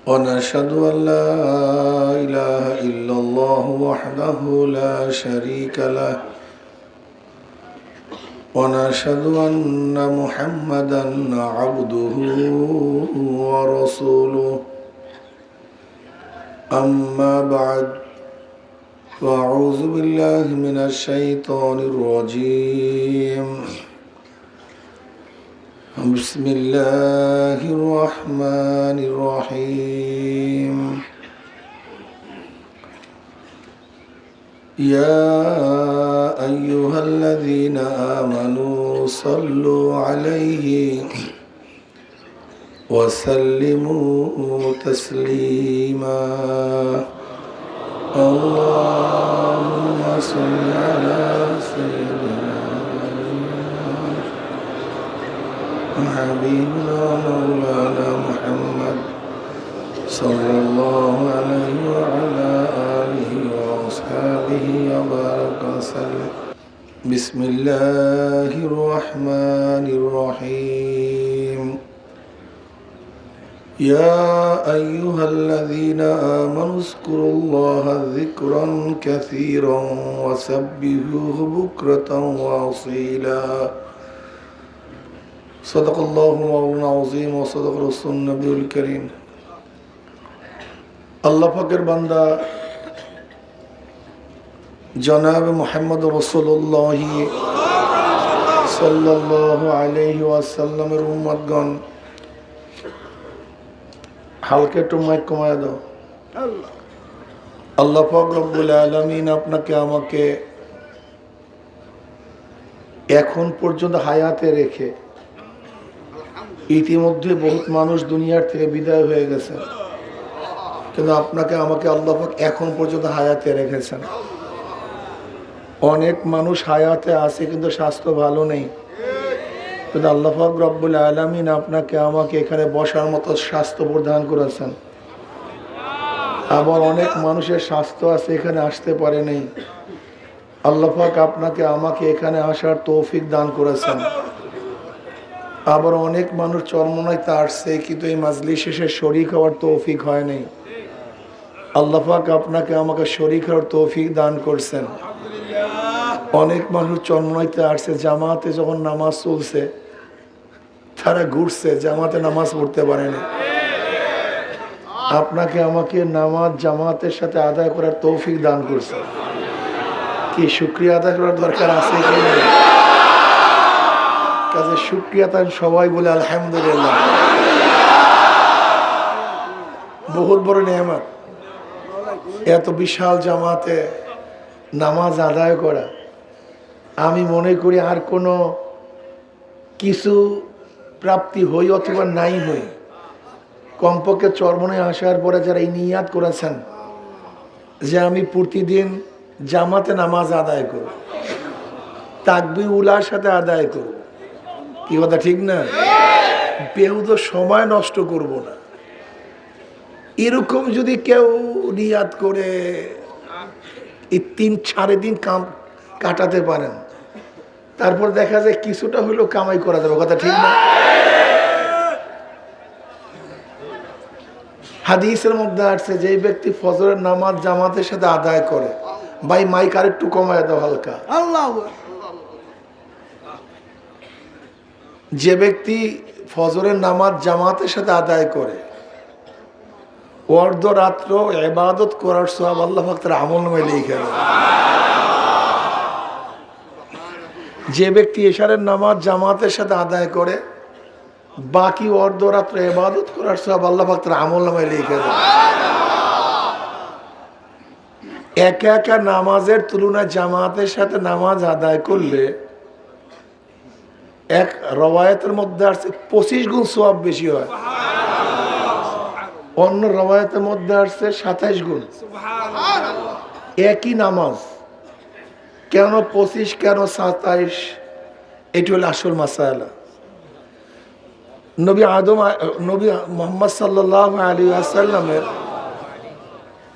ونشهد أن لا إله إلا الله وحده لا شريك له ونشهد أن محمدا عبده ورسوله أما بعد فأعوذ بالله من الشيطان الرجيم بسم الله الرحمن الرحيم يا أيها الذين آمنوا صلوا عليه وسلموا تسليما اللهم صل على سيدنا حبيبنا مولانا محمد صلى الله عليه وعلى آله وأصحابه وبارك وسلم بسم الله الرحمن الرحيم يا أيها الذين آمنوا اذكروا الله ذكرا كثيرا وسبحوه بكرة وأصيلا صدق الله مولانا العظيم وصدق رسول النبي الكريم আল্লাহ পাকের বান্দা জনাব মুহাম্মদ রাসূলুল্লাহ সাল্লাল্লাহু আলাইহি ওয়াসাল্লামের উম্মতগণ হালকা একটু মাইক কমায় দাও। আল্লাহ পাক রব্বুল আলামিন আপনাকে আমাকে এখন পর্যন্ত হায়াতে রেখে, ইতিমধ্যে বহুত মানুষ দুনিয়ার থেকে বিদায় হয়ে গেছে, কিন্তু আপনাকে আমাকে আল্লাহ পাক এখন পর্যন্ত হায়াতে রেখেছেন। অনেক মানুষ হায়াতে আছে কিন্তু স্বাস্থ্য ভালো নেই, কিন্তু আল্লাহ পাক রব্বুল আলামিন আপনাকে আমাকে এখানে বসার মতো স্বাস্থ্য প্রদান করেছেন। আবার অনেক মানুষের স্বাস্থ্য আছে এখানে আসতে পারে নেই, আল্লাহ পাক আপনাকে আমাকে এখানে আসার তৌফিক দান করেছেন। আবার অনেক মানুষ চরমনাইতে আসছে কিন্তু এই মাজলিস শেষে শরীক হওয়ার তৌফিক হয় নাই, আল্লাহ পাক আপনাকে আমাকে শরীক হওয়ার তৌফিক দান করছেন। অনেক মানুষ চরমনাইতে আসছে, জামাতে যখন নামাজ চলছে তারা ঘুরছে, জামাতে নামাজ পড়তে পারেনি। আপনাকে আমাকে নামাজ জামাতের সাথে আদায় করার তৌফিক দান করছে। কি শুকরিয়া আদায় করার দরকার আছে কি না? কাজে শুকরিয়া তাই সবাই বলে আলহামদুলিল্লাহ। বহুত বড় নেয়ামত এত বিশাল জামাতে নামাজ আদায় করা। আমি মনে করি আর কোনো কিছু প্রাপ্তি হই অথবা নাই হই, কমপক্ষে চরমনে আসার পরে যারা এই নিয়াত করেছেন যে আমি প্রতিদিন জামাতে নামাজ আদায় করব, তাকবীর উলার সাথে আদায় করব, কি কথা ঠিক না? বেহুদ সময় নষ্ট করব না, এরকম যদি কেউ নিয়াত করে এই 3-4 দিন কাটাতে পারেন, তারপর দেখা যায় কিছুটা হলেও কামাই করা যাবে, কথা ঠিক না? হাদিসের মধ্যে আসছে যে ব্যক্তি ফজরের নামাজ জামাতের সাথে আদায় করে, ভাই মাইক আর একটু কমায় দাও হালকা। যে ব্যক্তি ফজরের নামাজ জামাতের সাথে আদায় করে, অর্ধরাত্র ইবাদত করার সওয়াব আল্লাহ পাক তার আমলনামায় লিখে দেন। যে ব্যক্তি এশারের নামাজ জামাতের সাথে আদায় করে, বাকি অর্ধরাত্র ইবাদত করার সওয়াব আল্লাহ পাক তার আমলনামায় লিখে দেন। একা একা নামাজের তুলনায় জামাতের সাথে নামাজ আদায় করলে এক রওয়ায়াতের মধ্যে আসছে 25 গুণ সওয়াব বেশি হয়, অন্য রওয়ায়াতের মধ্যে আসছে 27 গুণ। একই নামাজ কেন 25 কেন 27, এটি হলো আসল মাসালা। নবী মুহাম্মদ সাল্লাল্লাহু আলাইহি ওয়াসাল্লামের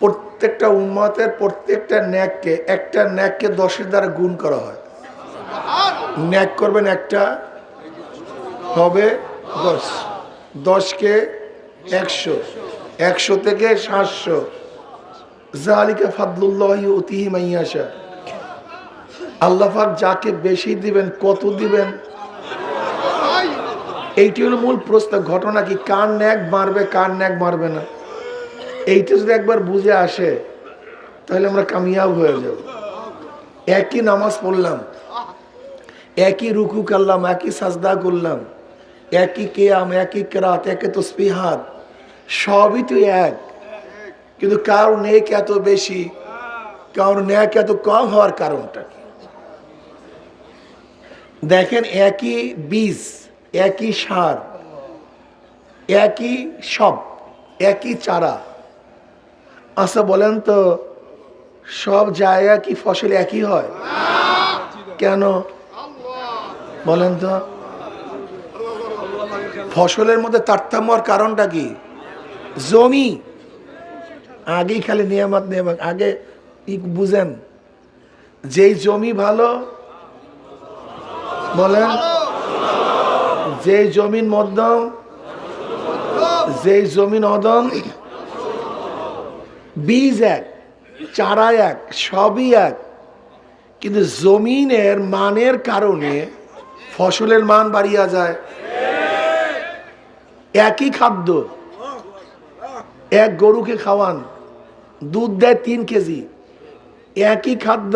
প্রত্যেকটা উম্মতের প্রত্যেকটা ন্যাককে একটা ন্যাককে 10-এর দ্বারা গুণ করা হয়। ন্যাক করবেন একটা হবে 10, 10কে 100, 100 থেকে 700। যালিকা ফাদলুল্লাহি ইউতিহি মান ইয়াশা। আল্লাহ পাক যাকে বেশি দিবেন, কত দিবেন, এইটি হলো মূল প্রশ্ন। ঘটনা কি, কার ন্যাক মারবে, কার ন্যাক মারবে না, এইটা যদি একবার বুঝে আসে তাহলে আমরা কামিয়াব হয়ে যাব। একই নামাজ পড়লাম, একই রুকু করলাম, একই সাজদা করলাম, একই কিয়াম, একই কিরাত, একই তাসবিহাত, সবই তো এক। কিন্তু কারোর নেক এত বেশি, কারোর নেক এত কম হওয়ার কারণটা কি? দেখেন, একই বীজ, একই সার, একই সব, একই চারা। আচ্ছা বলেন তো, সব জায়গা কি ফসল একই হয়? কেন বলেন তো? ফসলের মধ্যে তারতম্য হওয়ার কারণটা কি? জমি। আগেই খালি নিয়ামত নিয়ামত, আগে বুঝেন, যেই জমি ভালো, বলেন, যেই জমিন মধ্যম, যেই জমিন অদম, বীজ এক, চারা এক, সবই এক, কিন্তু জমিনের মানের কারণে ফসলের মান বাড়িয়া যায়। একই খাদ্য, এক গরুকে খাওয়ান, দুধ দেয় 3 কেজি। একই খাদ্য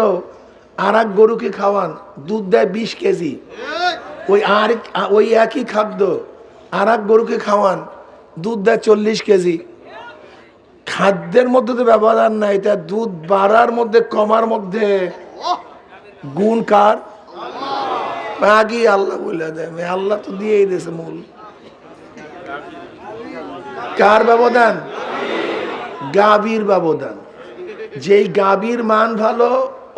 আর এক গরুকে খাওয়ান, দুধ দেয় 20 কেজি। ওই একই খাদ্য আর এক গরুকে খাওয়ান, দুধ দেয় 40 কেজি। খাদ্যের মধ্যে তো ব্যবধান নাই, তা দুধ বাড়ার মধ্যে কমার মধ্যে গুণ কার? আগেই আল্লাহ বলে দেয়, আল্লাহ তো দিয়েই দিয়েছে মূল। কার ব্যবধান? গাভীর ব্যবধান। যেই গাভীর মান ভালো,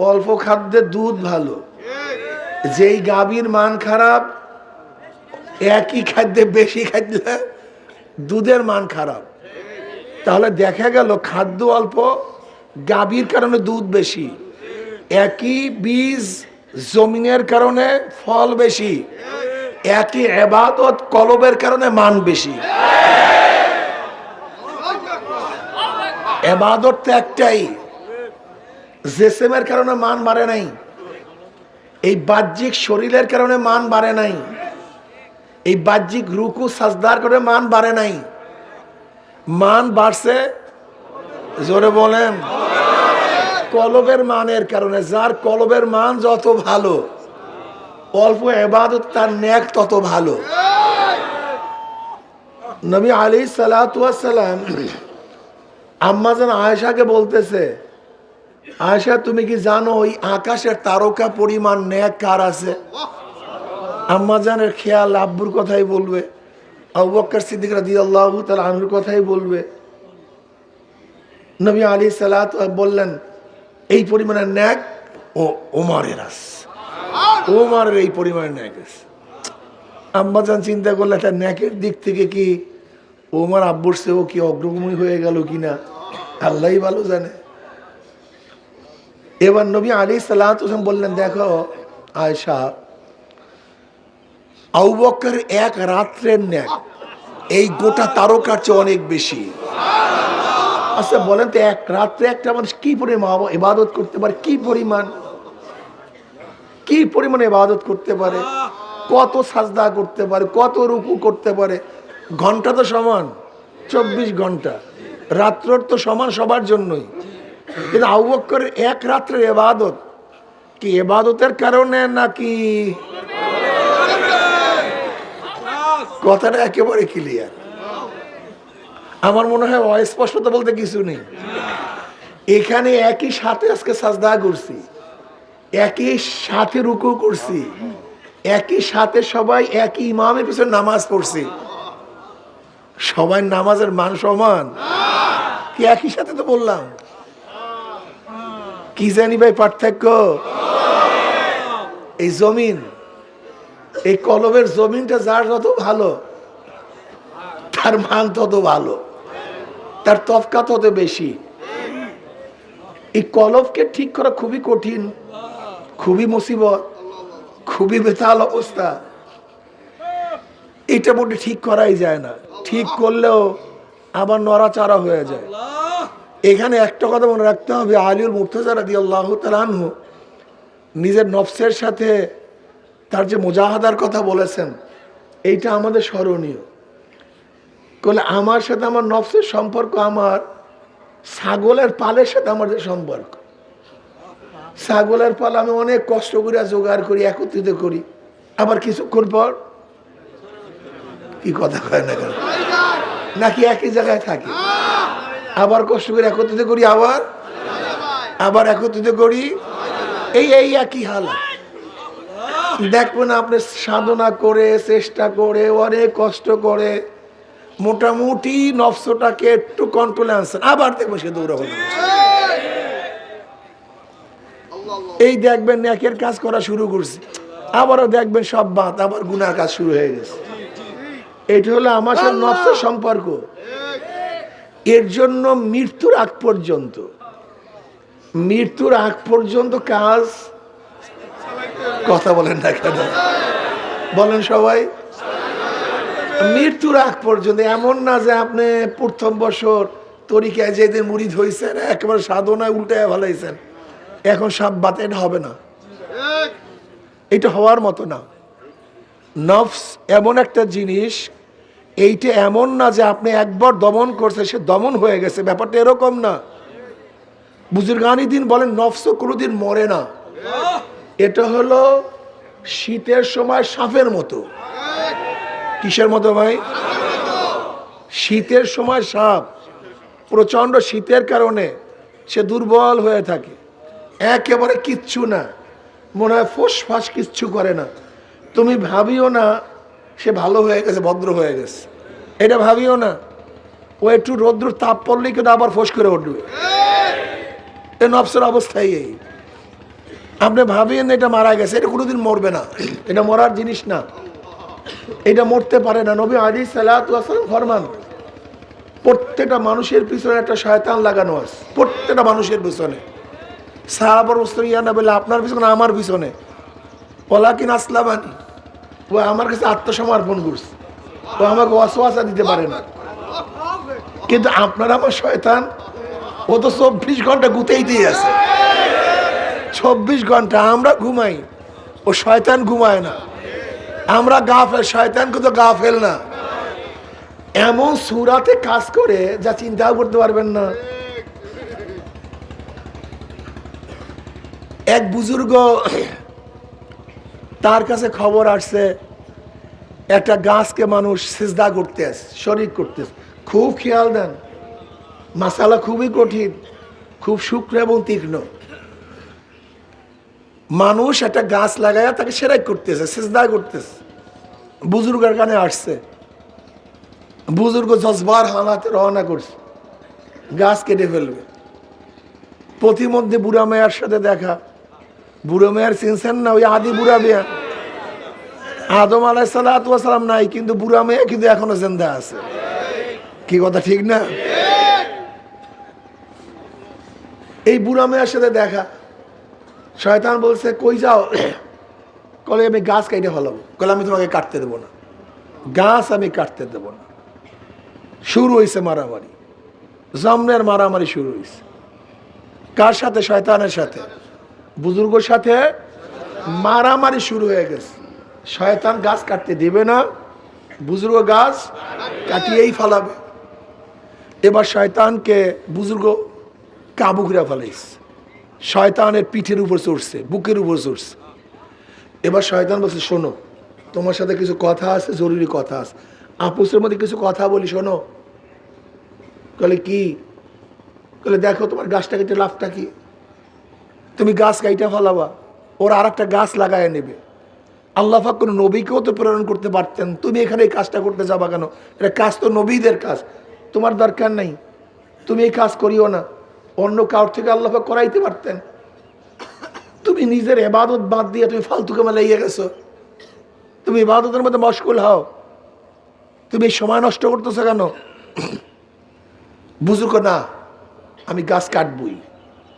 অল্প খাদ্যে দুধ ভালো। যেই গাভীর মান খারাপ, একই খাদ্যে বেশি খাদ্যে দুধের মান খারাপ। তাহলে দেখা গেল খাদ্য অল্প, গাভীর কারণে দুধ বেশি। একই বীজ, জমিনের কারণে ফল বেশি। একই ইবাদত, কলবের কারণে মান বেশি। ইবাদত তো একটাই, জিসমের কারণে মান বাড়ে নাই। এই বাহ্যিক শরীরের কারণে মান বাড়ে নাই। এই বাহ্যিক রুকু সাজদার কারণে মান বাড়ে নাই। মান বাড়ছে, জোরে বলেন, কলবের মানের কারণে। যার কলবের মান যত ভালো, অল্প ইবাদত তার নেক তত ভালো। নবী আলাইহিস সালাতু ওয়াস সালাম আম্মা জান আয়েশাকে বলতেছে, আয়েশা তুমি কি জানো ওই আকাশের তারকা পরিমাণ নেক কার আছে? আম্মা জানের খেয়াল আব্বুর কথাই বলবে, আবু বকর সিদ্দিক রাদিয়াল্লাহু তাআলা আনহুর কথাই বলবে। নবী আলাইহিস সালাতু বললেন, এই পরিমাণের নেক ও ওমরের আছে, ওমরের এই পরিমাণের নেক আছে। আম্মা জান চিন্তা করলে, একটা নেকের দিক থেকে কি ওমর আব্বুর চেয়েও কি অগ্রগামী হয়ে গেল কিনা, আল্লাহই ভালো জানে। এবার নবী আলাইহিস সালাতু ওয়াসাল্লাম বললেন, দেখো আয়েশা, আবু বকর এক রাত্রের নেক এই গোটা তারকার চেয়ে অনেক বেশি। আচ্ছা বলেন তো, এক রাত্রে একটা মানুষ কি পরিমাণ ইবাদত করতে পারে? কি পরিমাণ ইবাদত করতে পারে? কত সাজদা করতে পারে? কত রুকু করতে পারে? ঘন্টা তো সমান, 24 ঘন্টা। রাত্র তো সমান সবার জন্যই। কিন্তু আবু বকরের এক রাত্রের ইবাদত কি ইবাদতের কারণে নাকি? কথাটা একেবারে ক্লিয়ার। আমার মনে হয় অস্পষ্টতা বলতে কিছু নেই। এখানে একই সাথে আজকে সাজদা করছি, একই সাথে রুকু করছি, একই সাথে সবাই একই ইমামের পিছনে নামাজ পড়ছি। সবাই নামাজের মান সমান কি? একই সাথে তো বললাম। কি জানি ভাই পার্থক্য? এই জমিন, এই কলবের জমিনটা যার যত ভালো, তার মান তত ভালো, তার তফকা তত বেশি। এই কলবকে ঠিক করা খুবই কঠিন, খুবই মুসিবত, খুবই বেতাল অবস্থা। এটা মোটে ঠিক করাই যায় না। ঠিক করলেও আবার নড়াচড়া হয়ে যায়। এখানে একটা কথা মনে রাখতে হবে, আলীউল মুর্তজা রাদিয়াল্লাহু তাআলা আনহু নিজের নফসের সাথে তার যে মুজাহাদার কথা বলেছেন, এইটা আমাদের স্মরণীয়। বলে আমার সাথে আমার নফসের সম্পর্ক আমার ছাগলের পালের সাথে আমার যে সম্পর্ক। ছাগলের পাল আমি অনেক কষ্ট করে জোগাড় করি, একত্রিত করি, আবার কিছুক্ষণ পর কি কথা কয় না কেন, নাকি একই জায়গায় থাকি, আবার কষ্ট করে একত্রিত করি, আবার একত্রিত করি, এই একই হালাত। দেখবেন আপনি সাধনা করে, চেষ্টা করে, অনেক কষ্ট করে মোটামুটি নফসটাকে একটু কন্ট্রোলে আনছেন, আবার দেখবেন সে দৌড়াবো। এই দেখবেন নেকের কাজ করা শুরু করছে, আবারও দেখবেন সব বাদ, আবার গুনার কাজ শুরু হয়ে গেছে। এটা হলো আমার সাথে নফসের সম্পর্ক। এর জন্য মৃত্যুর আগ পর্যন্ত কাজ, কথা বলেন না কেন, বলেন সবাই, মৃত্যুর আগ পর্যন্ত। এমন না যে আপনি প্রথম বছর তরিকায় যেদিন মুরিদ হয়েছেন একেবারে সাধনায় উল্টায় ভালাইছেন, এখন সব বাত, এটা হবে না, এটা হওয়ার মতো না। নফস এমন একটা জিনিস, এইটা এমন না যে আপনি একবার দমন করছে সে দমন হয়ে গেছে, ব্যাপারটা এরকম না। বুজুর্গানি দিন বলেন নফস কোনোদিন মরে না। এটা হলো শীতের সময় সাপের মতো। কিসের মতো ভাই? শীতের সময় সাপ, প্রচন্ড শীতের কারণে সে দুর্বল হয়ে থাকে, একেবারে কিচ্ছু না, মনে হয় ফোসফাস কিচ্ছু করে না। তুমি ভাবিও না সে ভালো হয়ে গেছে, ভদ্র হয়ে গেছে, এটা ভাবিও না। ও একটু রৌদ্র তাপ পড়লেই কিন্তু আবার ফোস করে উঠবে। এ নফসের অবস্থায় এই। আপনি ভাবিয়েন এটা মারা গেছে, এটা কোনোদিন মরবে না, এটা মরার জিনিস না, এটা মরতে পারে না। নবী আলাইহিস সালাতু ওয়াস সালাম ফরমান, প্রত্যেকটা মানুষের পিছনে একটা শয়তান লাগানো আছে, প্রত্যেকটা মানুষের পিছনে। সাহাবার বলছেন ইয়া নবী, আপনার পিছনে, আমার পিছনে? ওয়ালাকিন আসলামানি, ও আমার কাছে আত্মসমর্পণ করছে, ও আমাকে ওয়াসওয়াসা দিতে পারে না। কিন্তু আপনার আমার শয়তান, ও তো 24 ঘন্টা গুতেইতেই আছে, 24 ঘন্টা। আমরা ঘুমাই, ও শয়তান ঘুমায় না। আমরা গাফেল, শয়তান কিন্তু গাফেল না। এমন সুরাতে কাজ করে যা চিন্তাও করতে পারবেন না। এক বুজুর্গ, তার কাছে খবর আসছে একটা গাছকে মানুষ সিজদা করতেছে, শরীক করতেছে। খুব খেয়াল দেন, মাসালা খুবই কঠিন, খুব সূক্ষ্ম এবং তীক্ষ্ণ। মানুষ একটা গাছ লাগায়া তাকে সেরাই করতেছে, সিজদা করতেছে। বুজুর্গের কানে আসছে, বুজুর্গ জজবার হালাতে রওনা করছে, গাছ কেটে ফেলবে। প্রতিমধ্যে বুড়া মেয়ার সাথে দেখা। বুড়ো মেয়ার চিনছেন না? ওই আদি বুড়া মেয়া, আদম আলাইহিস সালাতু ওয়াস সালাম নাই, কিন্তু বুড়া মেয়া কিন্তু এখনো জিন্দা আছে। কি কথা ঠিক না? এই বুড়া মেয়ার সাথে দেখা। শয়তান বলছে কই যাও? কলে আমি গাছ কাটে ফেলাবো। কলে আমি তোমাকে কাটতে দেবো না, গাছ আমি কাটতে দেবো না। শুরু হয়েছে মারামারি, জমনের মারামারি শুরু হয়েছে। কার সাথে? শয়তানের সাথে, বুজুর্গর সাথে মারামারি শুরু হয়ে গেছে। শয়তান গাছ কাটতে দিবে না, বুজুর্গ গাছ কাটিয়েই ফেলাবে। এবার শয়তানকে বুজুর্গ কাবু ঘুরে ফেলাইছে, শয়তানের পিঠের উপর চড়ছে, বুকের উপর চড়ছে। এবার শয়তান বলছে শোনো, তোমার সাথে কিছু কথা আছে, জরুরি কথা আছে, আপুসের মধ্যে কিছু কথা বলি, শোনো। বলে কি? বলে দেখো তোমার গাছটা কেটে লাভটা কি? তুমি গাছ কাইটা ফেলাবা, ওরা আর একটা গাছ লাগায় নেবে। আল্লাহ পাক কোনো নবীকেও তো প্রেরণ করতে পারতেন, তুমি এখানে এই কাজটা করতে যাবা কেন? এটা কাজ তো নবীদের কাজ, তোমার দরকার নেই, তুমি এই কাজ করিও না। অন্য কারোর থেকে আল্লাহ পাক করাইতে পারতেন। তুমি নিজের ইবাদত বাদ দিয়ে তুমি ফালতু কামে লেগে গেছো, তুমি ইবাদতের মধ্যে মশগুল হও, তুমি সময় নষ্ট করতেছো কেন? বুঝুক না, আমি গাছ কাটবই।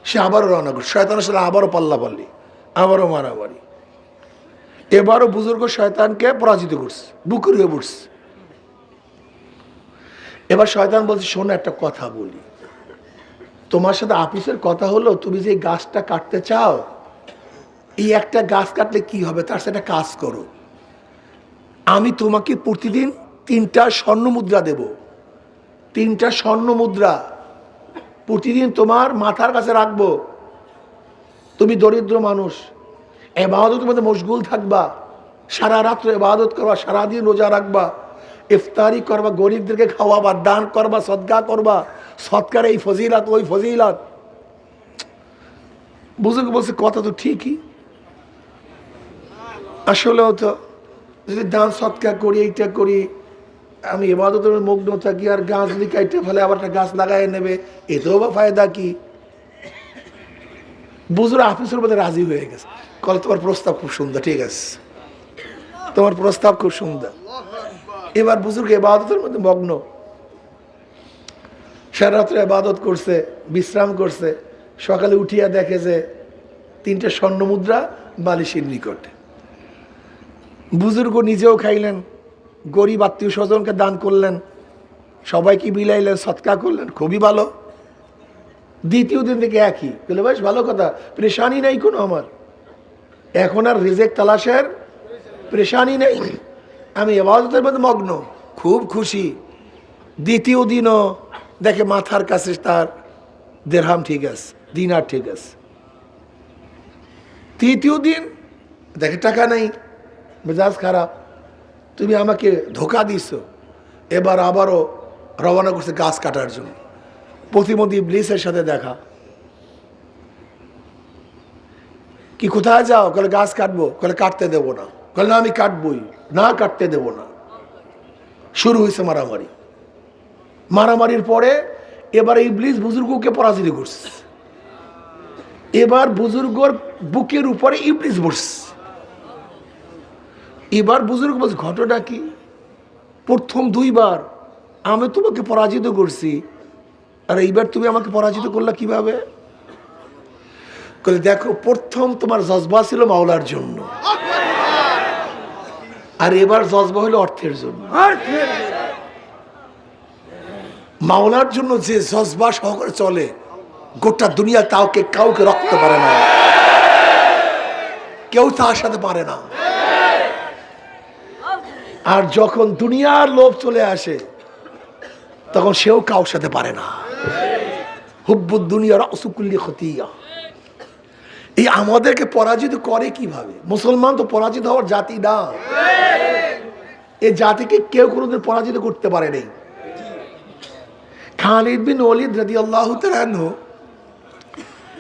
সে আবারও রওনা করছে, শয়তানের সাথে আবারও পাল্লা পাল্লি, আবারও মারামারি। এবারও বুজুর্গ শয়তানকে পরাজিত করছে, বুকুর হয়ে পড়ছে। এবার শয়তান বলছে, শোনো একটা কথা বলি, তোমার সাথে আপিসের কথা হলো, তুমি যে গাছটা কাটতে চাও, এই একটা গাছ কাটলে কি হবে, তার সাথে কাজ করো, আমি তোমাকে প্রতিদিন 3টা স্বর্ণ মুদ্রা দেব, 3টা স্বর্ণ মুদ্রা প্রতিদিন তোমার মাথার কাছে রাখবো। তুমি দরিদ্র মানুষ, ইবাদতের মধ্যে মশগুল থাকবা, সারা রাত্র ইবাদত করবা, সারাদিন রোজা রাখবা, ইফতারি করবা, গরিবদেরকে খাওয়াবা, দান করবা, সদকা করবা, সদকার এই ফজিলাত ওই ফজিলাত। বুজুর্গ বলছে কথা তো ঠিকই, আসলেও তো যদি দান সদকা করি, এইটা করি, আমি ইবাদতের মগ্ন থাকি, আর গাছ যদি কাইটে ফেলে আবার একটা গাছ লাগাই নেবে, এতেও বা ফায়দা কি? বুজুর আফিসের মধ্যে রাজি হয়ে গেছে, কল তোমার প্রস্তাব খুব সুন্দর, ঠিক আছে, তোমার প্রস্তাব খুব সুন্দর। এবার বুজুর্গ ইবাদতের মধ্যে মগ্ন, সারা রাত্রে ইবাদত করছে, বিশ্রাম করছে, সকালে উঠিয়া দেখে যে 3টে স্বর্ণ মুদ্রা বালিশের নিকটে। বুজুর্গ নিজেও খাইলেন, গরিব আত্মীয় স্বজনকে দান করলেন, সবাইকে বিলাইলেন, সৎকা করলেন, খুবই ভালো। দ্বিতীয় দিন থেকে একই বলে, বেশ ভালো কথা, পরেশানি নাই কোনো, আমার এখন আর রিজেক তালাশের পরেশানি নেই, আমি ইবাদতের মধ্যে মগ্ন, খুব খুশি। দ্বিতীয় দিনও দেখে মাথার কাছে তার দেড়হাম ঠিক আছে, দিনার ঠিক আছে। তৃতীয় দিন দেখে টাকা নেই, মেজাজ খারাপ, তুমি আমাকে ধোকা দিছো। এবার আবারও রওনা করছে গাছ কাটার জন্য। প্রতিমন্ত্রী ইবলিসের সাথে দেখা, কি কোথায় যাও? বলে গাছ কাটবো। বলে কাটতে দেবো না। বলে না, আমি কাটবই না, কাটতে দেবো না। শুরু হয়েছে মারামারি। মারামারির পরে এবার ইবলিস বুজুর্গকে পরাজিত করছে। এবার বুজুর্গর বুকের উপরে ইবলিস বসছে। এবার বুজুর্গ বলছে, ঘটনা কি? প্রথম 2বার আমি তোমাকে পরাজিত করছি, আর এইবার তুমি আমাকে পরাজিত করলা কিভাবে? দেখো, প্রথম তোমার জজবা ছিল মাওলার জন্য, আর এবার জজবা হলো অর্থের জন্য। মাওলার জন্য যে জজবা সহকারে চলে, গোটা দুনিয়া কাউকে রক্ত পারে না, কেউ তার সাথে পারে না। আর যখন দুনিয়ার লোভ চলে আসে, তখন সেও কাউর সাথে পারে না। হুব্বুদ দুনিয়া রাসুকুল্লি খতিয়া। এই আমাদেরকে পরাজিত করে কিভাবে? মুসলমান তো পরাজিত হওয়ার জাতি না, এই জাতিকে কেউ কোনোদিন পরাজিত করতে পারে নাই। খালিদ বিন ওয়ালিদ রাদিয়াল্লাহু তাআলা আনহু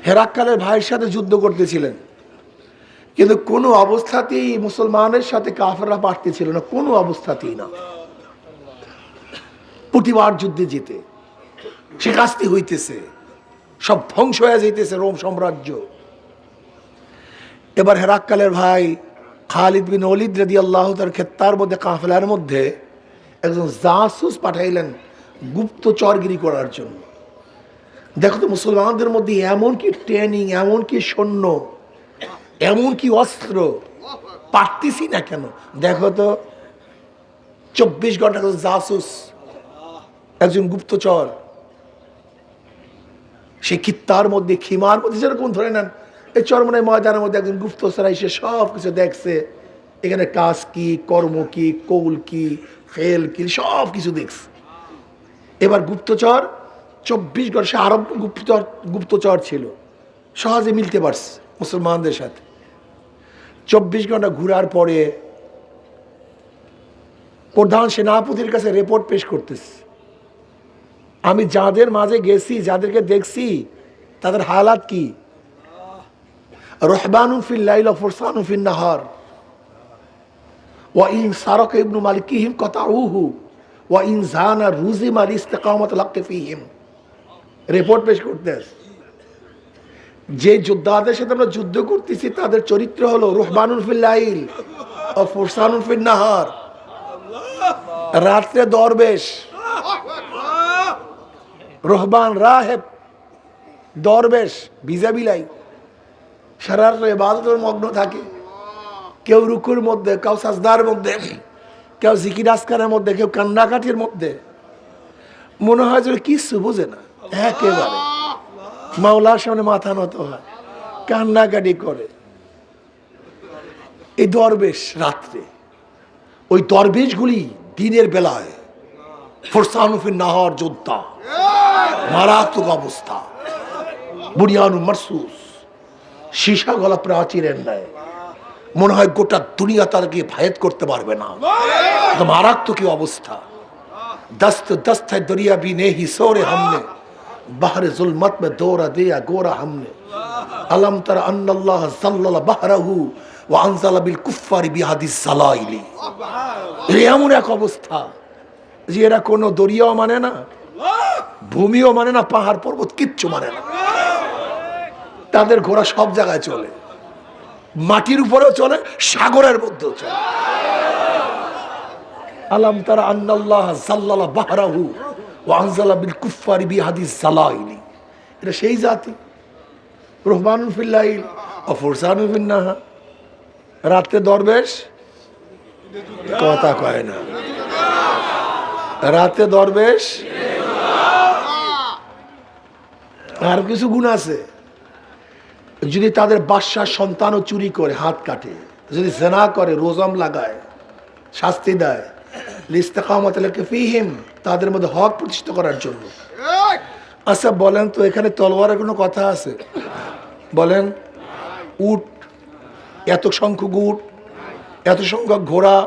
হেরাক্কালের ভাইয়ের সাথে যুদ্ধ করতেছিলেন, কিন্তু কোনো অবস্থাতেই মুসলমানের সাথে কাফেররা পারতেছিল না, কোনো অবস্থাতেই না। প্রতিবার যুদ্ধে যেতে শিকাস্তি হইতেছে, সব ধ্বংস হয়ে যাইতেছে রোম সাম্রাজ্য। এবার হেরাক্কালের ভাই খালিদ বিন ওয়ালিদ রাদিয়াল্লাহু তাআলার খেত্তার মধ্যে, কাফেলার মধ্যে একজন জাসুস পাঠাইলেন গুপ্তচরগিরি করার জন্য। দেখো তো মুসলমানদের মধ্যে এমন কি ট্রেনিং, এমন কি সৈন্য, এমন কি অস্ত্র, পারতেছি না কেন? দেখো তো 24 ঘন্টা জাসুস, একজন গুপ্তচর, সে কিত্তার মধ্যে, খিমার মধ্যে, যেরকম ধরে নেন এই চরমনাই ময়দানের মধ্যে একজন গুপ্তচর এসে সব কিছু দেখছে, এখানে কাজ কি, কর্ম কি, কৌল কি, ফেল কি, সব কিছু দেখছে। এবার গুপ্তচর 24 ঘন্টা, সে আরব গুপ্তচর ছিল, সহজে মিলতে পারছে মুসলমানদের সাথে। 24 ঘন্টা ঘুরার পরে প্রধান সেনাপতির কাছে রিপোর্ট পেশ করতেছে, আমি যাদের মাঝে গেছি, যাদেরকে দেখছি, তাদের হালাত কি? রহবানুন ফিল লাইল ওয়া ফুরসানুন ফিন নাহার ওয়া ইন সারাকা ইবনু মালিকিহিম কাতাউহু ওয়া ইন জানা রুজিমা লিস্তিকামাত লাক্ত ফিহিম। রিপোর্ট পেশ করতেছে, যে যোদ্ধাদের সাথে আমরা যুদ্ধ করতেছি তাদের চরিত্র হলো রহবানুন ফিল লাইল ওয়া ফুরসানুন ফিন নাহার, রাত্রে দরবেশ, রহবান রাহেব, দরবেশ, ভিজা বিলাই, সারা রাত ইবাদতের মগ্ন থাকে। কেউ রুকুর মধ্যে, কেউ সাজদার মধ্যে, কেউ জিকির আজকারের মধ্যে, কেউ কান্নাকাটির মধ্যে। মনে হয় যে কিছু বোঝে না, একেবারে মাওলার সামনে মাথা নত হয়, কান্নাকাটি করে। এই দরবেশ রাত্রে, ওই দরবেশগুলি দিনের বেলায় ফরসানুফিন নাহর যোদ্ধা, মারাত্মক অবস্থা, বুনিয়ানু মারসুস, সীসা গলা প্রাচীরের ন্যায়। মনে হয় গোটা দুনিয়া তাদেরকে ভায়াত করতে পারবে না, মারাত্মক কি অবস্থা। दस्त दस्त है दरिया भी नहीं सोरे हमने, बहर जुल्मत में दौरा दिया गोरा हमने, अलम तर अन्नल्लाह ज़ल्लल बहरहु व अनज़ल बिल कुफ्फारि बिहादिस ज़लाइली। এমন এক অবস্থা যে এরা কোনো দরিয়াও মানে না, ভূমিও মানে না, পাহাড় পর্বত কিচ্ছু মানে না। তাদের ঘোড়া সব জায়গায় চলে, মাটির উপরেও চলে, সাগরের মধ্যেও চলে। আলম তারা আন্নাল্লাহ যাল্লালা বাহরাহু ওয়া আনজালা বিল কুফফারি বিহাদিস যালাইলি। এটা সেই জাতি, রহমানুল ফিল লাইল ওয়া ফুরসানুল ফিন নাহার। রাতে দরবেশ কথা কয় না, রাতে দরবেশ। আর কিছু গুণ আছে, যদি তাদের বাদশার সন্তানও চুরি করে হাত কাটে, যদি জেনা করে রোজম লাগায়, শাস্তি দেয়, তাদের মধ্যে হক প্রতিষ্ঠা করার জন্য। আচ্ছা বলেন তো, এখানে তলোয়ারের কোনো কথা আছে? বলেন। উট, এত সংখ্যক উট, এত সংখ্যক ঘোড়া,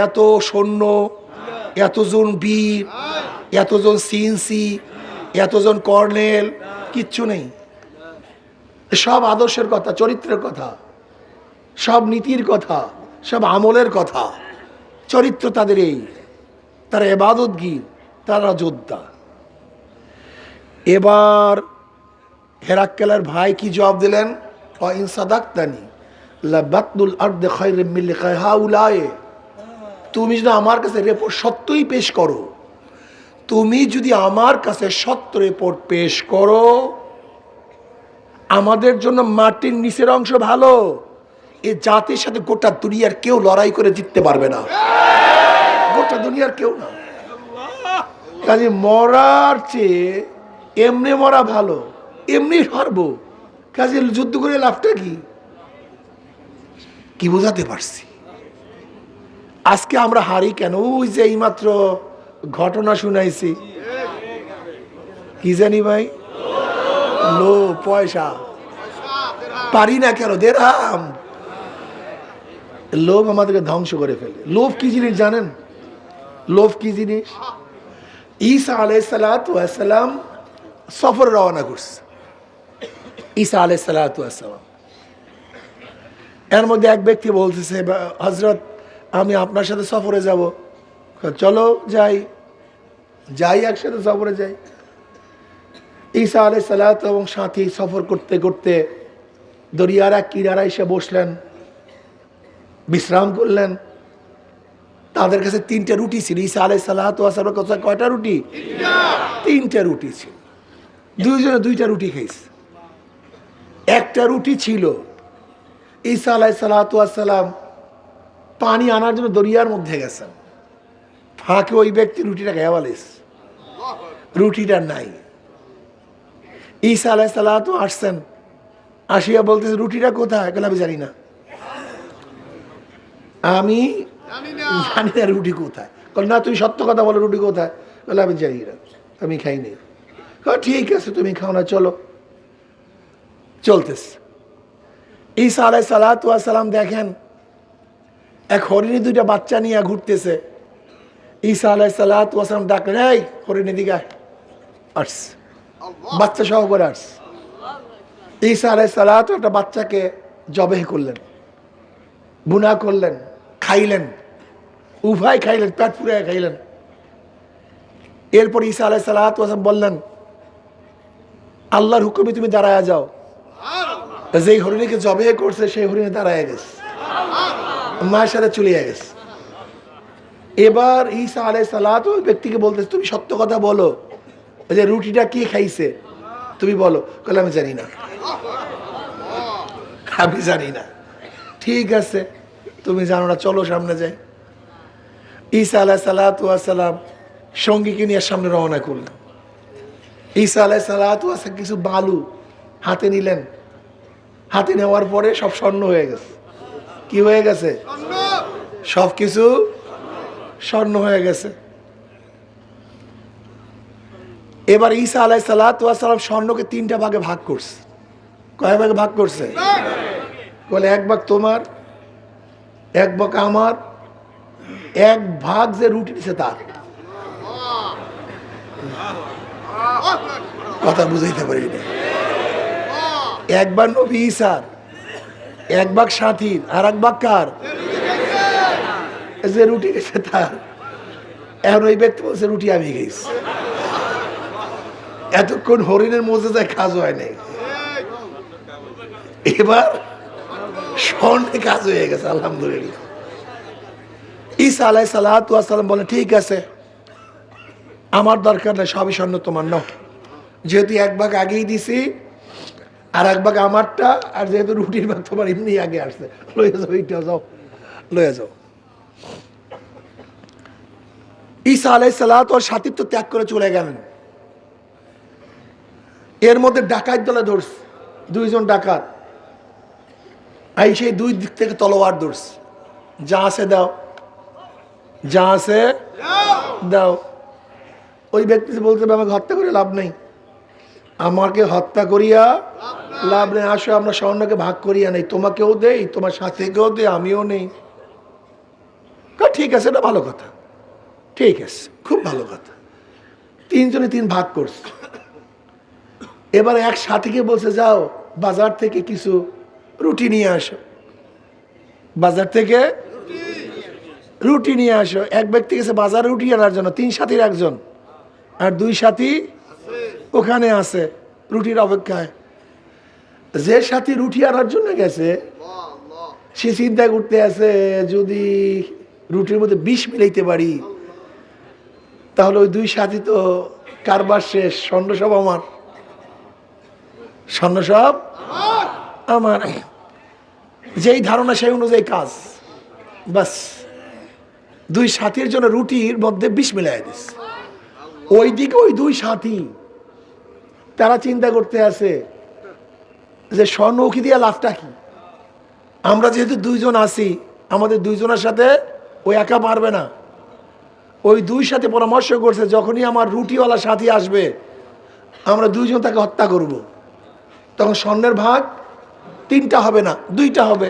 এত সৈন্য, এতজন বীর, এতজন সিএনসি, এতজন কর্নেল, কিচ্ছু নেই। সব আদর্শের কথা, চরিত্রের কথা, সব নীতির কথা, সব আমলের কথা। চরিত্র তাদের এই, তারা ইবাদতগীর, তারা যোদ্ধা। এবার হেরাক্কেলের ভাই কি জবাব দিলেন? ইন সাদাকতানি লাবাতুল আরদ খায়রুম মিন লিকাই হাউলায়ে। তুমি যদি আমার কাছে রিপোর্ট সত্যই পেশ করো, তুমি যদি আমার কাছে সত্য রিপোর্ট পেশ করো, আমাদের জন্য মাটির নিচের অংশ ভালো। এই জাতির সাথে গোটা দুনিয়ার কেউ লড়াই করে জিততে পারবে না, গোটা দুনিয়ার কেউ না। কাজে মরার চেয়ে এমনি মরা ভালো, এমনি হারবো। কাজে যুদ্ধ করে লাভটা কি? কি বোঝাতে পারছি? আজকে আমরা হারি কেন? ওই যে এইমাত্র ঘটনা শুনাইছি, কি জানি ভাই, লো পয়সা পারি না কেন, দেরাম। লোভ আমাদেরকে ধ্বংস করে ফেলে। লোভ কি জিনিস জানেন? লোভ কি জিনিস? ঈসা আলাইহিসসালাম সফর রওনা করছে। ঈসা আলাইহিসসালাম, এর মধ্যে এক ব্যক্তি বলতেছে, হযরত আমি আপনার সাথে সফরে যাব। চলো যাই, যাই একসাথে সফরে যাই। ঈসা আলাইহিসসালাম এবং সাথী সফর করতে করতে দরিয়ার এক কিনারা এসে বসলেন, বিশ্রাম করলেন। তাদের কাছে 3টে রুটি ছিল। ঈসা আলাইহিসসালামের কাছে কয়টা রুটি? 3টে রুটি ছিল। দুইজনে 2টা রুটি খাইছে। একটা রুটি ছিল, ঈসা আলাইহিসসালাম পানি আনার জন্য দরিয়ার মধ্যে গেছেন, ফাঁকে ওই ব্যক্তি রুটিটা খেয়ে ফেলেছে, রুটিটা নাই। ঈসা আলাইহিসসালাম আসছেন, আসিয়া বলতেছে রুটিটা কোথায়? আমি জানি না, আমি জানি না রুটি কোথায়। না তুমি সত্য কথা বলো, রুটি কোথায়? বলে আমি জানি না, আমি খাইনি। ঠিক আছে তুমি খাও না, চলো। চলতেছে। ঈসা আলাইহিসসালাম দেখেন এক হরিণী 2টা বাচ্চা নিয়ে ঘুরতেছে। ঈসা আলাইহিসসালাম ডাকলেন, এই হরিণী দিকে আসছে, বাচ্চা সহ করে আসছে। ঈসা আলাইহিসসালাম একটা বাচ্চাকে জবেহ করলেন, বুনা করলেন, খাইলেন, উভয় খাইলেন, পেট পুরে খাইলেন। এরপর ঈসা আলাইহিসসালাম বললেন, আল্লাহর হুকুমে তুমি দাঁড়ায় যাও। যেই হরিণীকে জবেহ করছে সেই হরিণী দাঁড়ায় গেছে, মায়ের সাথে চলে গেছে। এবার ঈসা আলাইহিসসালাম ওই ব্যক্তিকে বলতেছে, তুমি সত্য কথা বলো, যে রুটিটা কি খাইছে তুমি বলো। বলে আমি জানি না, আমি জানি না। ঠিক আছে তুমি জানো না, চলো সামনে যাই। ঈসা আলাইহিসসালাম সঙ্গীকে নিয়ে সামনে রওনা করলেন। ঈসা আলাইহিস সালাতু ওয়াস সালাম কিছু বালু হাতে নিলেন, হাতে নেওয়ার পরে সব স্বর্ণ হয়ে গেছে। কি হয়ে গেছে? সব কিছু স্বর্ণ হয়ে গেছে। এবার ঈসা আলাইহিস সালাতু ওয়াস সালাম স্বর্ণকে 3টা ভাগে ভাগ করছে। কয় ভাগে ভাগ করছে? বলে 1 ভাগ তোমার, 1 ভাগ আমার, 1 ভাগ যে রুটি দিছে তার। কথা বুঝাইতে পারি না। 1 ভাগ নবী ঈসার, 1 ভাগ সাথীর, আর 1 ভাগ কার? যে রুটি দিছে তার। এখন ওই ব্যক্তি বলছে রুটি আমি খেয়েছি। এতক্ষণ হরিণের মধ্যে যায় কাজ হয় নাই, এবার স্বর্ণে কাজ হয়ে গেছে। আলহামদুলিল্লাহ। ঈসা আলাইহিস সালাতু ওয়াস সালাম বলে ঠিক আছে, আমার দরকার নাই, সবই স্বর্ণ তোমার নাও। যেহেতু 1 ভাগ আগেই দিছি, আর 1 ভাগ আমারটা, আর যেহেতু রুটির ভাগ তোমার এমনি আগে আসছে, লয়ে যাও, এইটা যাও, লয়ে যাও। ঈসা আলাইহিস সালাতু ওয়াস সাথী তো ত্যাগ করে চলে গেলেন। এর মধ্যে ডাকাত দলে ধরছে, 2 জন ডাকাত। এই সেই 2 দিক থেকে তলোয়ার ধরছে, যা আছে দাও, যা আছে দাও। ওই ব্যক্তি বলতে আমাকে হত্যা করে লাভ নেই, আমাকে হত্যা করিয়া লাভ নেই, আসো আমরা স্বর্ণকে ভাগ করিয়া নেই, তোমাকেও দেই, তোমার সাথীকেও দেই, আমিও নেই। ঠিক আছে, এটা ভালো কথা, ঠিক আছে, খুব ভালো কথা। 3 জনে 3 ভাগ করছে। এবার এক সাথীকে বলছে যাও বাজার থেকে কিছু রুটি নিয়ে আসো, বাজার থেকে রুটি নিয়ে আসো। এক ব্যক্তি গেছে বাজারে রুটি আনার জন্য, 3 সাথীর একজন, আর 2 সাথী ওখানে আছে রুটির অপেক্ষায়। যে সাথী রুটি আনার জন্য গেছে সে চিন্তা করতে আছে, যদি রুটির মধ্যে বিষ মিলাইতে পারি তাহলে ওই 2 সাথী তো কারবার শেষ, স্বর্ণ সব আমার, স্বর্ণ সব আমার। যেই ধারণা সেই অনুযায়ী কাজ, বাস 2 সাথীর জন্য রুটির মধ্যে বিষ মিলাই দিস। ওইদিকে ওই 2 সাথী তারা চিন্তা করতে আছে যে স্বর্ণ উকি দিয়া লাভটা কি, আমরা যেহেতু 2 জন আছি, আমাদের 2 জনের সাথে ওই একা পারবে না। ওই 2 সাথে পরামর্শ করছে যখনই আমার রুটিওয়ালা সাথী আসবে আমরা 2 জন তাকে হত্যা করব, তখন স্বর্ণের ভাগ 3টা হবে না, 2টা হবে।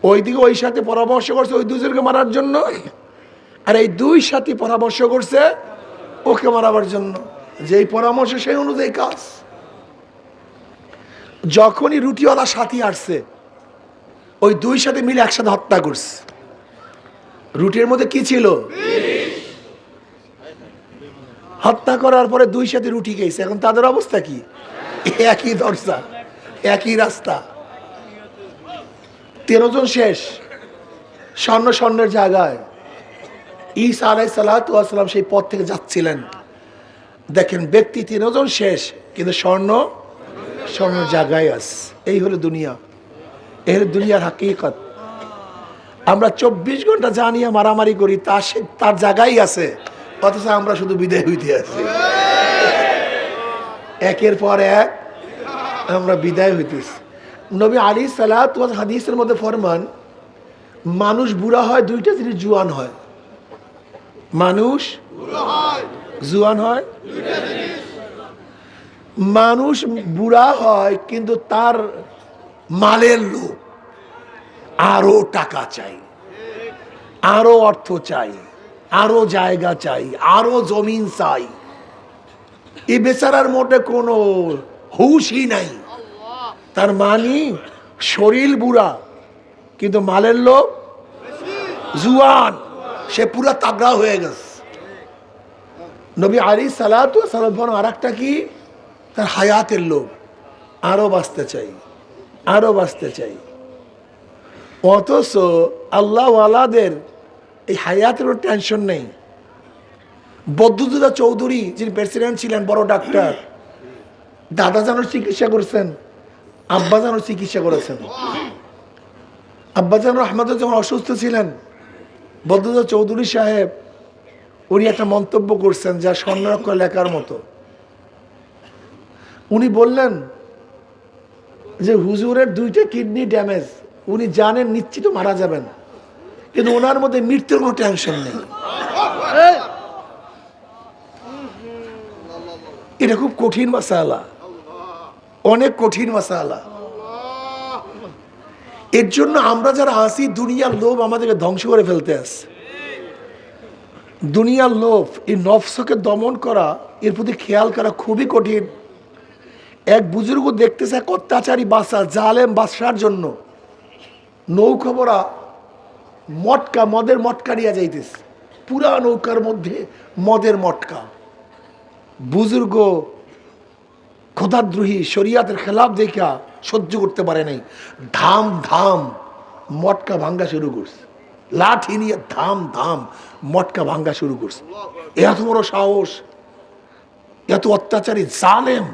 ওইদিকে ওই সাথে পরামর্শ করছে ওই 2 জনকে মারার জন্য, আর এই 2 সাথী পরামর্শ করছে ওকে মারাবার জন্য। যেই পরামর্শ সেই অনুযায়ী কাজ। যখনই রুটিওয়ালা সাথী আসছে ওই 2 সাথে মিলে একসাথে হত্যা করছে। রুটির মধ্যে কি ছিল? হত্যা করার পরে 2 সাথে রুটি খেয়েছে। এখন তাদের অবস্থা কি? একই দরজা, একই রাস্তা, 13 জন শেষ, স্বর্ণের জায়গায়। ঈসা আলাইহিস সালাতু ওয়াস সালাম সেই পথ থেকে যাচ্ছিলেন, দেখেন ব্যক্তি 13 জন শেষ, কিন্তু স্বর্ণের জায়গায় আছে। এই হলো দুনিয়া, এই হলো দুনিয়ার হাকিকত। আমরা 24 ঘন্টা জানিয়ে মারামারি করি, তার জায়গায় আছে, অথচ আমরা শুধু বিদায় হইতে আছি। একের পর এক আমরা বিদায় হইতেছি। নবী আলাইহিস সালাতু ওয়াস হাদিসের মধ্যে ফরমান, মানুষ বুড়া হয় 2টা জিনিস জুয়ান হয়। মানুষ জুয়ান হয় 2টা জিনিস। মানুষ বুড়া হয় কিন্তু তার মালের লোভ, আরো টাকা চাই, আরো অর্থ চাই, আরো জায়গা চাই, আরো জমিন চাই। এই বেচারার মধ্যে কোনো হুশই নাই। তার মানে শরীর বুড়া কিন্তু মালের লোভ জুয়ান, সে পুরা তাগড়া হয়ে গেছে। নবী আলাইহিস সালাতু ওয়াস সালাম আরেকটা কি? তার হায়াতের লোভ, আরো বাঁচতে চাই, আরো বাঁচতে চাই। অথচ আল্লাহ ওয়ালাদের এই হায়াতের টেনশন নেই। বদরুদ্দোজা চৌধুরী যিনি প্রেসিডেন্ট ছিলেন, বড় ডাক্তার, দাদা জানোর চিকিৎসা করেছেন, আব্বা জানোর চিকিৎসা করেছেন। আব্বা জান রহমতুল্লাহ যখন অসুস্থ ছিলেন, বদরুদ্দোজা চৌধুরী সাহেব উনি একটা মন্তব্য করছেন যা স্বর্ণাক্ষর লেখার মতো। উনি বললেন যে হুজুরের 2টা কিডনি ড্যামেজ, উনি জানেন নিশ্চিত মারা যাবেন, কিন্তু ওনার মধ্যে মৃত্যুর কোনো টেনশন নেই। এটা খুব কঠিন মাসালা, অনেক কঠিন মাসালা। এর জন্য আমরা যারা আসি, দুনিয়ার লোভ আমাদেরকে ধ্বংস করে ফেলতে আসে। দুনিয়ার লোভ, এই নফসকে দমন করা, এর প্রতি খেয়াল করা খুবই কঠিন। এক বুজুর্গ দেখতেছে এক অত্যাচারী বাদশা, জালেম বাদশার জন্য নৌকা ভরা মটকা, মদের মটকা নিয়ে যাইতেছে, পুরা নৌকার মধ্যে মদের মটকা। বুজুর্গ খোদাদ্রোহী, শরিয়াতের খেলাফ দেখা সহ্য করতে পারে নাই, ধাম ধাম মটকা ভাঙ্গা শুরু করছে, লাঠি নিয়ে ধাম ধাম মটকা ভাঙ্গা শুরু করছে। এত বড় সাহস, এত অত্যাচারী জালেম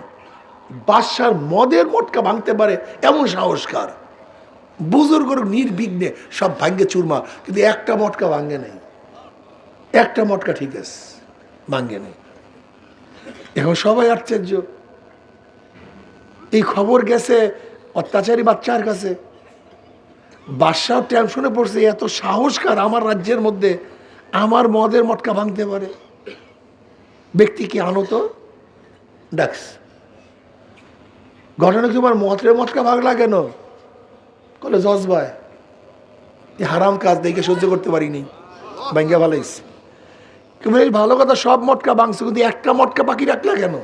বাদশার মদের মটকা ভাঙতে পারে এমন সাহসকার বুজুর্গর নির্বিঘ্নে সব ভাঙ্গে চুরমা, কিন্তু একটা মটকা ভাঙ্গে নেই, একটা মটকা ঠিক আছে ভাঙ্গে নেই। এখন সবাই আশ্চর্য, এই খবর গেছে অত্যাচারী বাচ্চার কাছে, বাদশাহ টেনশনে পড়ছে, এত সাহসকার আমার রাজ্যের মধ্যে আমার মদের মটকা ভাঙতে পারে, ব্যক্তিকে আনো তো। ডাকস, ঘটনা কি তোমার মদের মটকা ভাঙলা কেন? বলে জজবাই এই হারাম কাজ দেখে সহ্য করতে পারিনি, ভাঙ্গা ভালাইছে। ভালো কথা, সব মটকা ভাঙছে, কিন্তু একটা মটকা বাকি রাখলা কেন?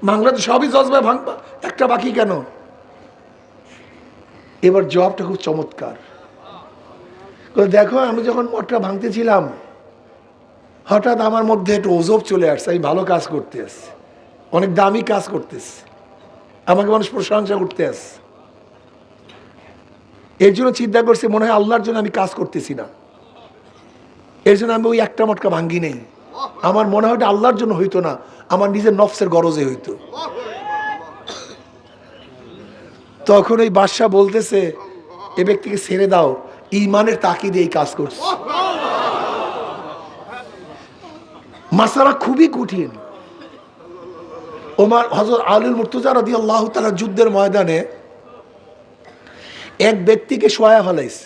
ভাঙলা তো সবই জজবাই ভাঙবা, একটা বাকি কেন? এবার জবাবটা খুব চমৎকার। দেখো, আমি যখন মটকা ভাঙতেছিলাম, হঠাৎ আমার মধ্যে একটু ওজব চলে আসছে, আমি ভালো কাজ করতে আসছি, অনেক দামি কাজ করতেছি, আমাকে মানুষ প্রশংসা করতে আসছে। এর জন্য চিন্তা করছি, মনে হয় আল্লাহর জন্য আমি কাজ করতেছি না, এর জন্য আমি ওই একটা মটকা ভাঙ্গি নেই। আমার মনে হয় আল্লাহর জন্য হইতো না, আমার নিজের নফসের গরজে হইতো। তখন ওই বাদশাহ বলতেছে, এ ব্যক্তিকে ছেড়ে দাও, ঈমানের তাকিদে এই কাজ করছে। মাসালা খুবই কঠিন। ওমর হযরত আলী মুর্তজা রাদিয়াল্লাহু তাআলা যুদ্ধের ময়দানে এক ব্যক্তিকে শোয়া ফেলাইছে,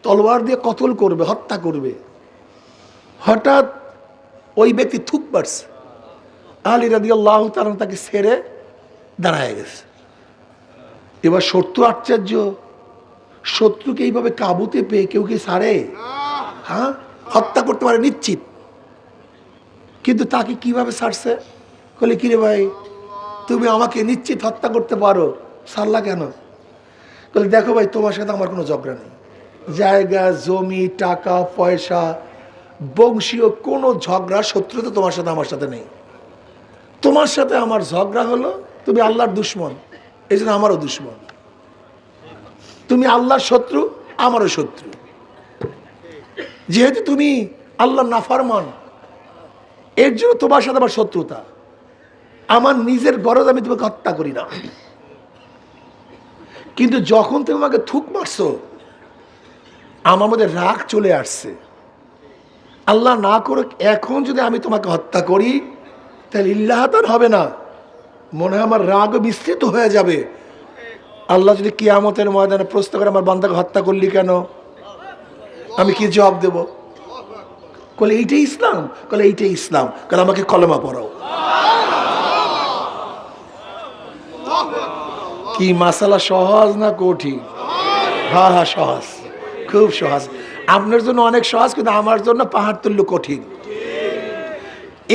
তলোয়ার দিয়ে কতল করবে, হত্যা করবে। হঠাৎ ওই ব্যক্তি থুক পারছে, আলী রাদিয়াল্লাহু তাআলা তাকে ছেড়ে দাঁড়ায় গেছে। এবার শত্রু আশ্চর্য, শত্রুকে এইভাবে কাবুতে পেয়ে কেউ কি ছাড়ে? হ্যাঁ, হত্যা করতে পারে নিশ্চিত, কিন্তু তাকে কিভাবে ছাড়ছে? বলে, কিরে ভাই, তুমি আমাকে নিশ্চিত হত্যা করতে পারো, ছাড়লা কেন? বলে, দেখো ভাই, তোমার সাথে আমার কোনো ঝগড়া নেই, জায়গা জমি টাকা পয়সা বংশীয় কোনো ঝগড়া শত্রুতা তোমার সাথে আমার সাথে নেই। তোমার সাথে আমার ঝগড়া হলো, তুমি আল্লাহর দুশ্মন, এই জন্য আমারও দুশ্মন। তুমি আল্লাহর শত্রু, আমারও শত্রু। যেহেতু তুমি আল্লাহর নাফরমান, এর জন্য তোমার সাথে আমার শত্রুতা। আমার নিজের গরজ আমি তোমাকে হত্যা করি না, কিন্তু যখন তুমি আমাকে থুক মারছো, আমার মধ্যে রাগ চলে আসছে। আল্লাহ না করুক, এখন যদি আমি তোমাকে হত্যা করি, তাহলে ইল্লাহাতান হবে না, মনে হয় আমার রাগ বিস্তৃত হয়ে যাবে। আল্লাহ যদি কিয়ামতের ময়দানে প্রশ্ন করে, আমার বান্দাকে হত্যা করলি কেন, আমি কি জবাব দেব? বলে, এইটাই ইসলাম? বলে, এইটাই ইসলাম। কারণ আমাকে কলেমা পড়াও। কি মাসালা সহজ না কঠিন? হ্যাঁ হ্যাঁ, সহজ, খুব সহজ। আপনার জন্য অনেক সহজ, কিন্তু আমার জন্য পাহাড় তুল্য কঠিন।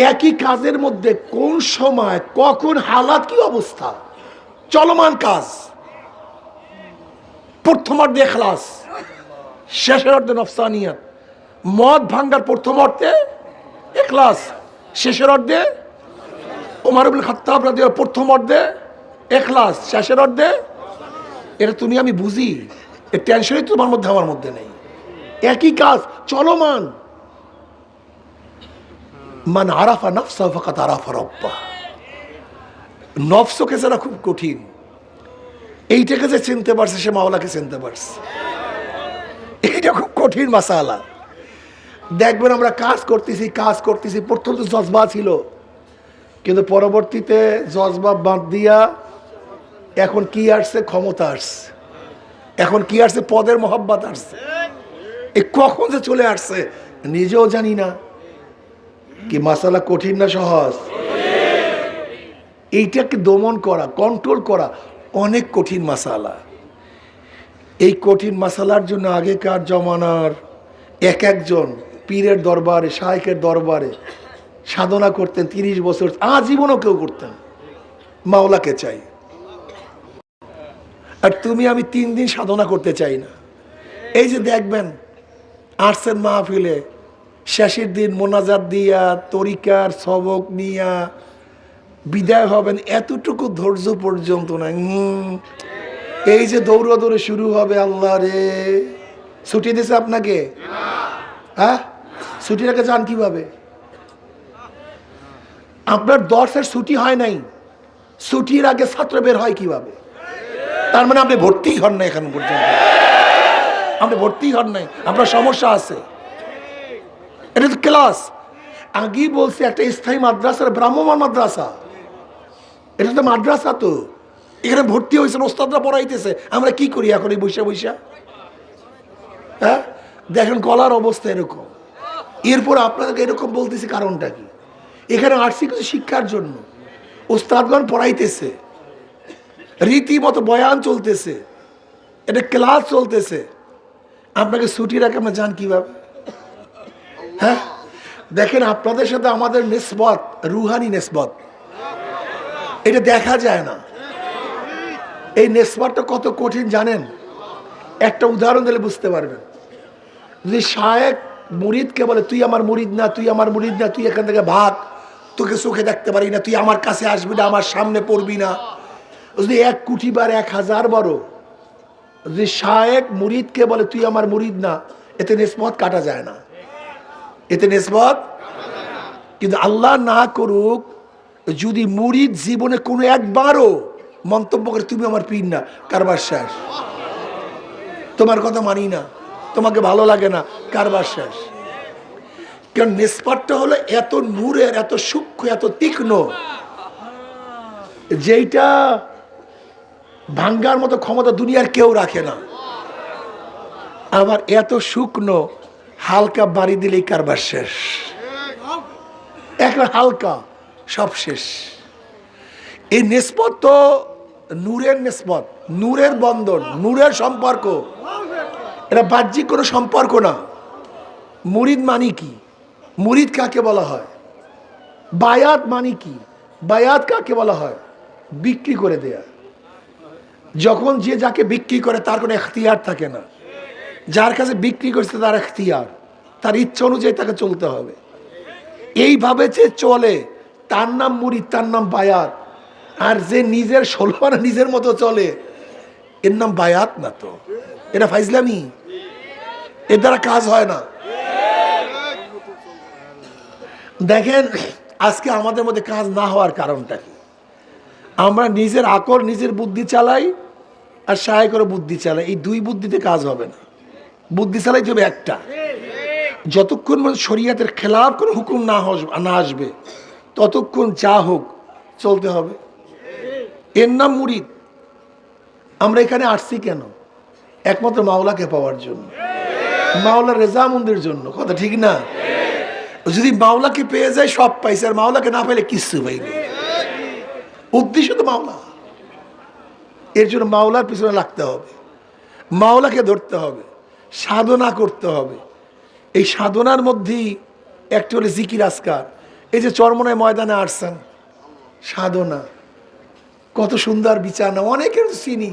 একই কাজের মধ্যে কোন সময় কখন হালাত কি অবস্থা, চলমান কাজ। প্রথম অর্ধে ইখলাস, শেষের অর্ধে নফসানিয়াত। মদ ভাঙ্গার প্রথম অর্ধে ইখলাস, শেষের অর্ধে ওমর ইবনে খাত্তাব রাদিয়াল্লাহু, প্রথম অর্ধে ইখলাস, শেষের অর্ধে। এটা তুমি আমি বুঝি, এর টেনশনই তোমার মধ্যে আমার মধ্যে নেই। একই কাজ চলমান। মান আরাফা নফসা ফাকাদ আরাফা রাব্বাহ। নফসকে জানা খুব কঠিন, এইটাকে যে চিনতে পারছে সে মাওলাকে চিনতে পারছে। এইটা খুব কঠিন মাসালা। দেখবেন আমরা কাজ করতেছি, প্রথম তো জজবা ছিল, কিন্তু পরবর্তীতে জজবা বাদ দিয়া এখন কি আসছে? ক্ষমতা আসছে। এখন কি আসছে? পদের মহব্বত আসছে। এই কখন যে চলে আসছে নিজেও জানি না। কি মাসালা কঠিন না সহজ? এইটাকে দমন করা, কন্ট্রোল করা অনেক কঠিন মাসালা। এই কঠিন মাসালার জন্য আগেকার জমানার এক একজন পীরের দরবারে, শায়েখের দরবারে সাধনা করতেন 30 বছর, আজীবনও কেউ করতেন। মাওলাকে চাই। আর তুমি আমি 3 দিন সাধনা করতে চাই না। এই যে দেখবেন আসছেন মাহফিলে, শেষের দিন মোনাজাত দিয়া তরিকার সবক নিয়া বিদায় হবেন, এতটুকু ধৈর্য পর্যন্ত না। এই যে দৌড়ে শুরু হবে, আল্লাহ রে, ছুটি দিছে আপনাকে? হ্যাঁ, ছুটির আগে যান কিভাবে? আপনার দর্শের ছুটি হয় নাই, ছুটির আগে ছাত্র বের হয় কিভাবে? তার মানে আপনি ভর্তি হন না, এখন পর্যন্ত আপনি ভর্তি হন নাই, আপনার সমস্যা আছে। এটা তো ক্লাস। আগেই বলছি একটা স্থায়ী মাদ্রাসার ব্রাহ্মণ মাদ্রাসা, এটা তো মাদ্রাসা। তো এখানে ভর্তি হয়েছেন, ওস্তাদরা পড়াইতেছে, আমরা কি করি এখন এই বৈশা? হ্যাঁ, দেখেন গলার অবস্থা এরকম। এরপর আপনাদেরকে এরকম বলতেছি কারণটা কি? এখানে আসছি কিছু শিক্ষার জন্য। ওস্তাদগণ পড়াইতেছে, রীতিমতো বয়ান চলতেছে, এটা ক্লাস চলতেছে, আপনাকে ছুটি রাখে আমরা যান কিভাবে? হ্যাঁ, দেখেন আপনাদের সাথে আমাদের নিসবত রুহানি নিসবত, এটা দেখা যায় না। এই নিসবতটা কত কঠিন জানেন? একটা উদাহরণ দিলে বুঝতে পারবেন। যদি শায়েখ মুরিদকে বলে তুই আমার মুরিদ না, তুই আমার মুরিদ না, তুই এখান থেকে ভাগ, তোকে চোখে দেখতে পারি না, তুই আমার কাছে আসবি না, আমার সামনে পড়বি না, যদি 1 কোটি বার 1000 বারও যদি শায়েখ মুরিদকে বলে তুই আমার মুরিদ না, এতে নিসবত কাটা যায় না, এতে নিসবত। কিন্তু আল্লাহ না করুক, যদি মুরিদ জীবনে কোনো একবারও মন্তব্য করে তুমি আমার পীর না, কারবার শেষ, তোমার কথা মানি না, তোমাকে ভালো লাগে না, কারবার শেষ। কারণ নিসবতটা হলো এত নূরের, এত সূক্ষ্ম, এত তীক্ষ্ণ, যেইটা ভাঙ্গার মতো ক্ষমতা দুনিয়ার কেউ রাখে না। আবার এত শুকনো, হালকা বাড়ি দিলেই কারবার শেষ, একটা হালকা সব শেষ। এই নিসবত তো নূরের নিসবত, নূরের বন্ধন, নূরের সম্পর্ক, এটা বাহ্যিক কোনো সম্পর্ক না। মুরিদ মানি কি? মুরিদ কাকে বলা হয়? বায়াত মানি কি? বায়াত কাকে বলা হয়? বিক্রি করে দেয়া। যখন যে যাকে বিক্রি করে তার কোনো এখতিয়ার থাকে না, যার কাছে বিক্রি করছে তার এখতিয়ার, তার ইচ্ছা অনুযায়ী তাকে চলতে হবে। এইভাবে যে চলে তার নাম মুরিদ, তার নাম বায়াত। আর যে নিজের ষোলমানা নিজের মতো চলে, এর নাম বায়াত না। তো এটা ফাইজলামি, এর দ্বারা কাজ হয় না। দেখেন আজকে আমাদের মধ্যে কাজ না হওয়ার কারণটা কি? আমরা নিজের আকল, নিজের বুদ্ধি চালাই, আর সাহায্য করে বুদ্ধি চালাই। এই 2 বুদ্ধিতে কাজ হবে না। বুদ্ধি চালাই যাবে একটা, যতক্ষণ শরীয়তের খেলাফ কোনো হুকুম না আসবে ততক্ষণ যা হোক চলতে হবে। এর নাম মুরিদ। আমরা এখানে আসছি কেন? একমাত্র মাওলাকে পাওয়ার জন্য, মাওলার রেজামন্দির জন্য। কথা ঠিক না? যদি মাওলাকে পেয়ে যায় সব পাইছে, আর মাওলাকে না পেলে কিচ্ছু পাইনি। উদ্দেশ্য তো মাওলা। এর জন্য মাওলার পিছনে লাগতে হবে, মাওলাকে ধরতে হবে, সাধনা করতে হবে। এই সাধনার মধ্যেই একটা হলে জিকির আজকার। এই যে চরমনায় ময়দানে আসছেন, সাধনা কত সুন্দর বিছানা, অনেকের চিনি,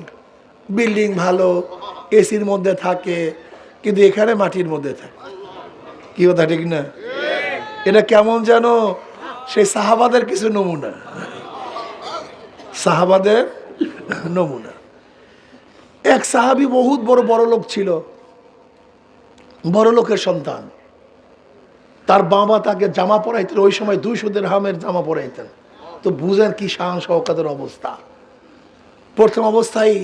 বিল্ডিং ভালো, এসির মধ্যে থাকে, কিন্তু এখানে মাটির মধ্যে থাকে। কি কথা ঠিক না? এটা কেমন যেন সেই সাহাবাদের কিছু নমুনা, সাহাবাদের নমুনা। এক সাহাবী বহুত বড় লোক ছিল, বড় লোকের সন্তান। তার বাবা তাকে জামা পরাইতেন, ওই সময় 200 দিরহামের জামা পরাইতেন। তো বুঝেন কি শান শওকতের অবস্থা। প্রথম অবস্থায়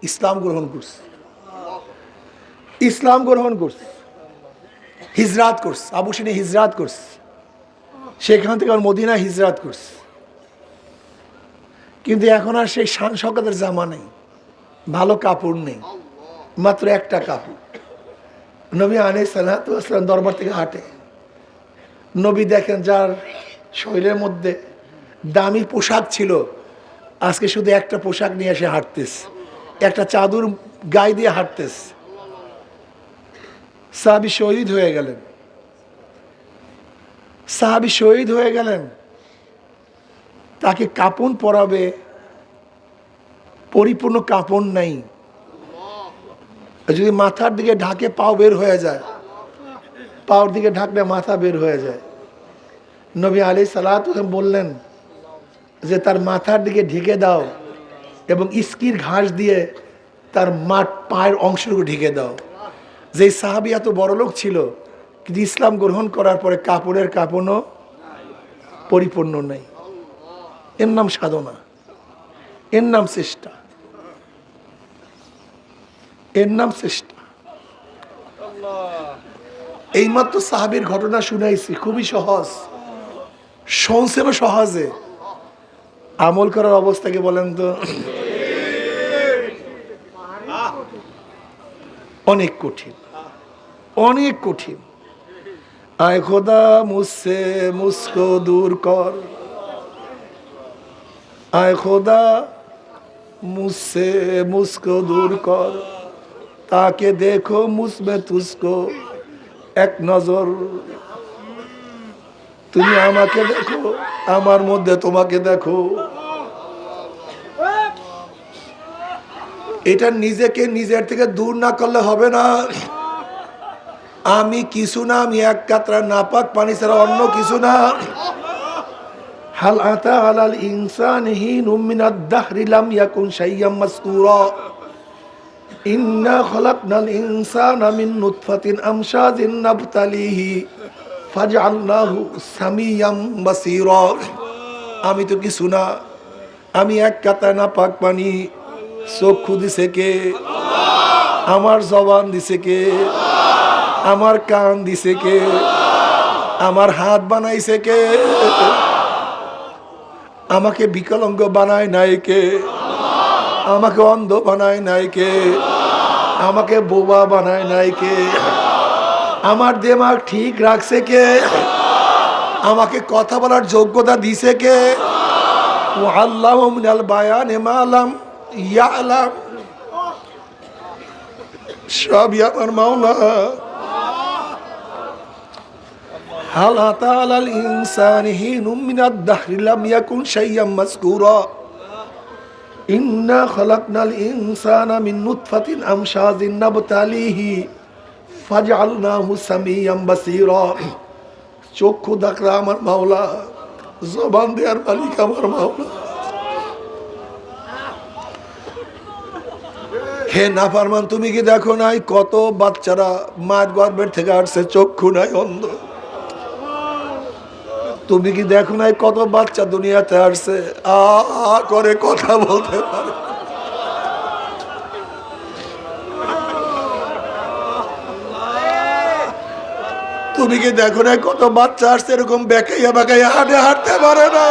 ইসলাম গ্রহণ করছে, ইসলাম গ্রহণ করছে। হিজরাত করছে, আবু সিনা হিজরাত করছে, সেখান থেকে আর মদিনা হিজরাত করছে। কিন্তু এখন আর সেই শান শওকতের জামা নেই, ভালো কাপড় নেই, মাত্র একটা কাপড়। নবী আলাইহিস সালাতু ওয়াস সালাম দরবার থেকে হাঁটে, নবী দেখেন যার শরীরের মধ্যে দামি পোশাক ছিল, আজকে শুধু একটা পোশাক নিয়ে এসে হাঁটতেছে, একটা চাদর গায়ে দিয়ে হাঁটতেছে। সাহাবী শহীদ হয়ে গেলেন, সাহাবী শহীদ হয়ে গেলেন, তাকে কাপড় পরাবে, পরিপূর্ণ কাপড় নাই। যদি মাথার দিকে ঢাকে পাও বের হয়ে যায়, পাওয়ার দিকে ঢাকলে মাথা বের হয়ে যায়। নবী আলাইহিস সালাতু ওয়াস সালাম বললেন যে তার মাথার দিকে ঢেকে দাও এবং ইস্কির ঘাস দিয়ে তার পায়ের অংশটুকু ঢেকে দাও। যেই সাহাবী এত বড় লোক ছিল, কিন্তু ইসলাম গ্রহণ করার পরে কাপড়ের কাপড়ও পরিপূর্ণ নেই। এর নাম সাধনা, এর নাম চেষ্টা, এর নাম চেষ্টা। এইমাত্র সাহাবীর ঘটনা শুনাইছি, খুবই সহজ, শুনছেন সহজে, আমল করার অবস্থাকে বলেন তো অনেক কঠিন, অনেক কঠিন। আয় খোদা মুঝসে মুঝকো দূর কর, আয় খোদা মুঝসে মুঝকো দূর কর, তাকে দেখো মুঝমে তুঝকো এক নজর। তুমি আমাকে দেখো, আমার মধ্যে তোমাকে দেখো। এটা নিজেকে নিজের থেকে দূর না করলে হবে না। আমি কিছু না, আমি এক কাতরা নাপাক পানি ছাড়া অন্য কিছু না। হাল আতা আলাল ইনসানি হিনুম মিনাদ দাহরি লাম ইয়াকুন শাইয়্যাম মাযকুরা, ইন্না খলাকনাল ইনসানা মিন নুতফাতিন আমশাজিন নাবতালিহি ফাজআলনাহু সামিয়াম বাসীরা। আমি তো কিছু না, আমি এক কাতরা নাপাক পানি। চক্ষু দিছে কে? আমার জবান দিছে কে? আমার কান দিছে কে? আমার হাত বানাইছে কে? আমাকে বিকলাঙ্গ বানায় নাই কে? আমাকে অন্ধ বানায় নাই কে? আমাকে বোবা বানায় নাই কে? আমার দিমাগ ঠিক রাখছে কে? আমাকে কথা বলার যোগ্যতা দিছে কে? ওয়াল্লাহু মিনাল বায়ানি মা লাম ইয়ালাম, সবই আমার মাওলা। হাল আতা আলাল ইনসানি হিনুম মিনাদ দাহরি লাম ইয়াকুন শাইয়্যাম মাযকুরা, ইন্না খলাকনাল ইনসানা মিন নুতফাতিন আমশাজিন নাবতালিহি ফাজআলনাহু সামিয়াম বাসীরা। চক্ষু দেখরা আমার মাওলা, জবান দেওয়ার মালিক আমার মাওলা। হে নাফরমান, তুমি কি দেখো নাই কত বাচ্চারা মায়ের গর্ভের থেকে আসছে, চক্ষু নাই, অন্ধ? তুমি কি দেখো নাই কত বাচ্চা দুনিয়াতে আসছে আ করে কথা বলতে পারে? তুমি কি দেখো নাই কত বাচ্চা আসছে এরকম বেকাইয়া বেকাইয়া হাঁটে, হাঁটতে পারে না?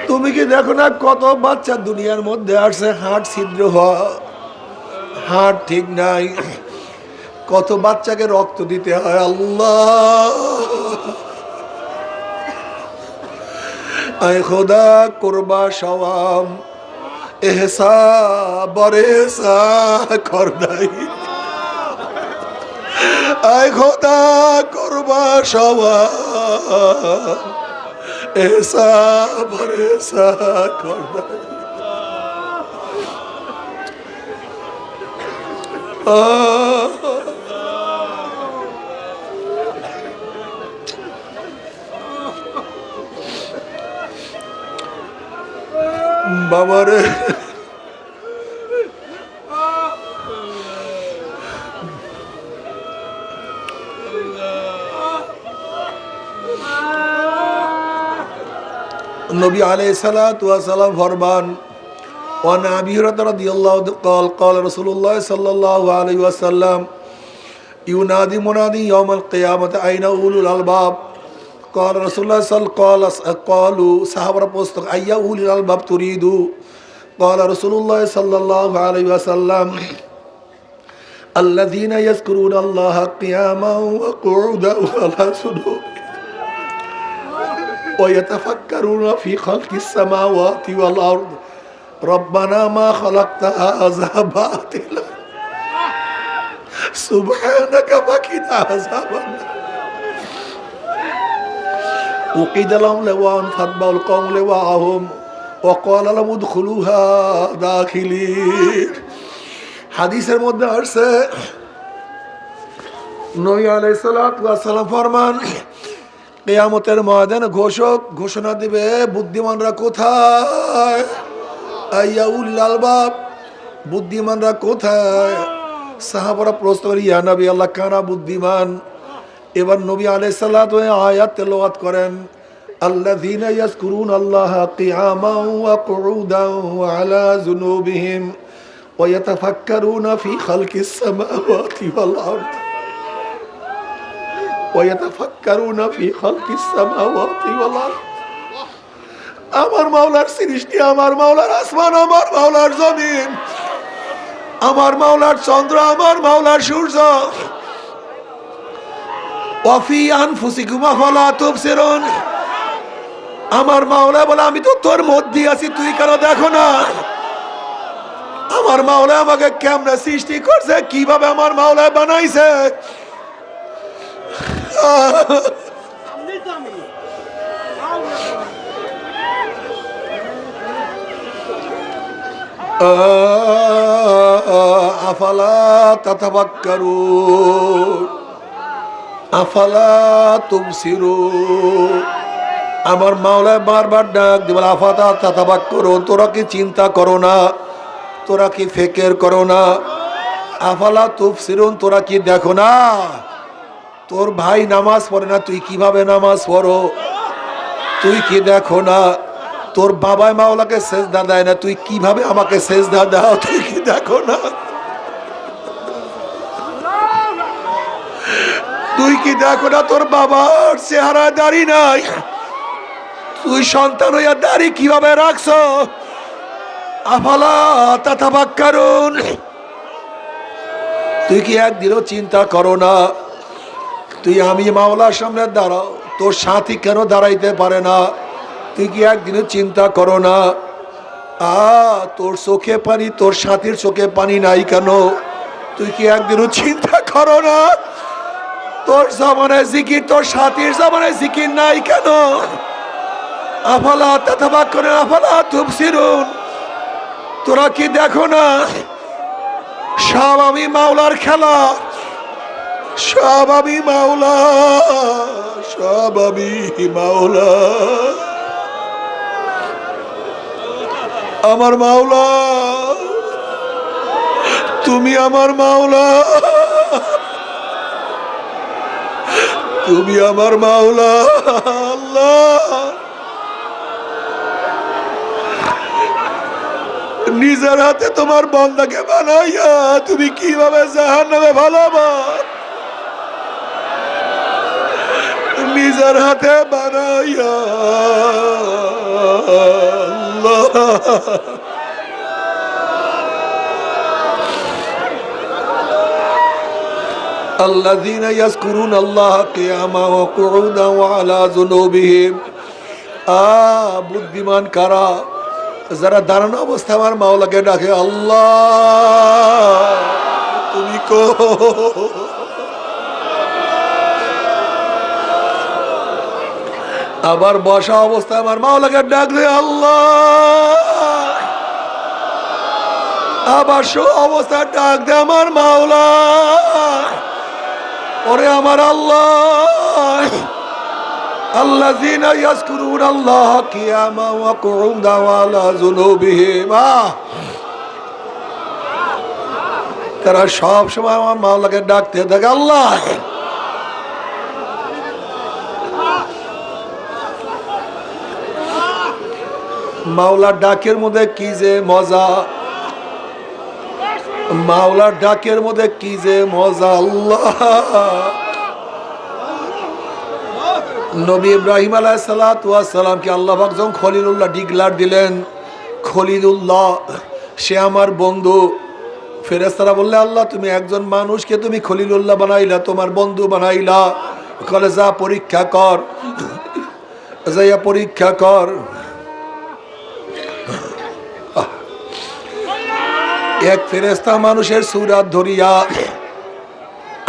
তুমি কি দেখো না কত বাচ্চা দুনিয়ার মধ্যে আসছে হার্ট ছিদ্র হওয়া, হার্ট ঠিক নাই, কত বাচ্চাকে রক্ত দিতে হয়। আল্লাহ, আয় খোদা করবা সওয়াম এহসা বরেসা করদাই, আয় খোদা করবা সওয়াম এহসা বরেসা করদাই। বাবারে, নবী আলাইহিস সালাতু ওয়াস সালাম ফরমান ওয়া আবি হুরায়রা রাদিয়াল্লাহু قال قال رسول الله صلى الله عليه وسلم ينادي منادي يوم القيامة أين أولو الألباب قال رسول الله صلى الله عليه وسلم قالوا صحابة প্রশ্ন أي أولي الألباب تريد قال رسول الله صلى الله عليه وسلم الذين يذكرون الله قياما وقعودا وعلى جنوبهم ويتفكرون في خلق السماوات والأرض ربنا ما خلقت هذا باطلا سبحانك فقنا عذاب النار وقيل لهم لواء فاتبعوا القوم لواءهم وقال لهم ادخلوها داخلين হাদিসের মধ্যে আসছে নবী আলাইহিস সালাতু ওয়াস সালাম ফরমান কিয়ামতের ময়দানে ঘোষণা দিবে বুদ্ধিমানরা কোথায় আইয়া উলিল আলবাব বুদ্ধিমানরা কোথায় সাহাবারা প্রশ্ন করে ইয়া নবী আল্লাহ কারা বুদ্ধিমান এবার নবী আলাইহিস সালাতু আয়াত তেলাওয়াত করেন আল্লাযীনা ইয়াযকুরুনাল্লাহা কিয়ামান ওয়া কুউদান ওয়া আলা যুনুবিহিম ওয়া ইয়াতাফাক্কারুনা ফি খালকিস সামাওয়াতি ওয়াল আরদ ওয়া ইয়াতাফাক্কারুনা ফি খালকিস সামাওয়াতি ওয়াল আরদ আমার মাওলার সৃষ্টি আমার মাওলার আসমান আমার মাওলার জমিন আমার মাওলার চন্দ্র আমার মাওলার সূর্য ওয়াফি আনফুসিকুম আফালা তুবসিরুন আমার মাওলা বলে আমি তো তোর মধ্যে আছি তুই কেন দেখো না আমার মাওলা আমাকে কেমনে সৃষ্টি করছে কিভাবে আমার মাওলা বানাইছে আফালা তাতাফাক্কারুন আফালা তুবসিরুন আমার মাওলা বারবার ডাক দিয়ে বলে আফালা তাতাফাক্কারুন তোরা কি চিন্তা করো না তোরা কি ফিকির করো না আফালা তুবসিরুন তোরা কি দেখো না তোর ভাই নামাজ পড়ে না তুই কিভাবে নামাজ পড়ো তুই কি দেখো না তোর বাবা মাওলাকে সেজদা দেয় না তুই কিভাবে আমাকে সেজদা দাও তুই কি দেখো না তুই কি দেখো না তোর বাবার চেহারা দাড়ি নাই তুই সন্তান হইয়া দাড়ি কিভাবে রাখছো আফালা তাতাফাক্কারুন তুই কি একদিনও চিন্তা করো না তুই আমি মাওলার সামনে দাঁড়াও তোর সাথী কেন দাঁড়াইতে পারে না তুই কি একদিনও চিন্তা করো না তোর চোখে পানি তোর সাথীর চোখে পানি নাই কেন তুই কি একদিনও চিন্তা করো না তোর জমানায় জিকির তোর সাথীর জমানায় জিকির নাই কেন আফালা তাতাফাক্কারুন আফালা তুবসিরুন তোরা কি দেখো না সব আমি মাওলার খেলা সব আমি মাওলা সব আমি মাওলা আমার মাওলা তুমি আমার মাওলা তুমি আমার মাওলা আল্লাহ নিজের হাতে তোমার বান্দাকে বানাইয়া তুমি কিভাবে জাহান্নামে ভালোবা নিজের হাতে বানাইয়া আল্লাহ الذين يذكرون الله قياما وقعودا وعلى جنوبهم বুদ্ধিমান কারা যারা দাঁড়ানো অবস্থা আমার মাওলাকে ডাকে আল্লাহ তুমি কো আবার বসা অবস্থায় আমার মাওলাকে ডাক দে আল্লাহ আবার শো অবস্থায় ডাক দে আমার মাওলা ওরে আমার আল্লাহ আল্লাযীনা ইয়াযকুরুনাল্লাহা কিয়ামান ওয়া কুউদান ওয়া আলা যুনুবিহিম তারা সব সময় আমার মাওলাকে ডাকতে থাকে আল্লাহ মাওলার ডাকের মধ্যে কি যে মজা, মাওলার ডাকের মধ্যে কি যে মজা। আল্লাহ নবী ইব্রাহিম আলাইহিসসালামকে আল্লাহ পাক যখন খলিলুল্লাহ ডিক্লার দিলেন, খলিলুল্লাহ সে আমার বন্ধু, ফেরেশতারা বললে আল্লাহ তুমি একজন মানুষকে তুমি খলিলুল্লাহ বানাইলা, তোমার বন্ধু বানাইলা, কলে যা পরীক্ষা কর, যাইয়া পরীক্ষা কর। এক ফেরেশতা মানুষের সুরাত ধরিয়া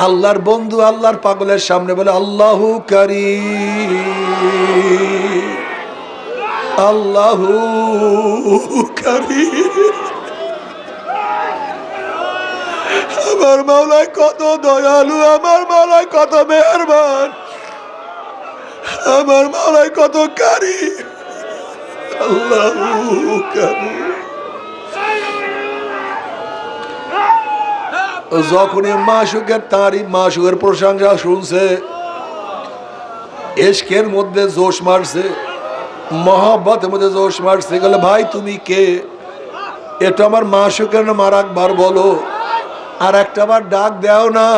আল্লাহর বন্ধু আল্লাহর পাগলের সামনে বলে আল্লাহু কারীম, আল্লাহু কারীম। আমার মাওলা কত দয়ালু, আমার মাওলা কত মেহেরবান, আমার মাওলা কত কারীম, আল্লাহু কারীম। যখনই মাশুকের তারিফ, মাশুকের প্রশংসা শুনছে, ইশকের মধ্যে জোশ মারছে, মহব্বতের মধ্যে জোশ মারছে, বলে ভাই তুমি কে? এটা আমার মাশুকের নাম, আর একবার বলো, আর একটা বার ডাক দাও না,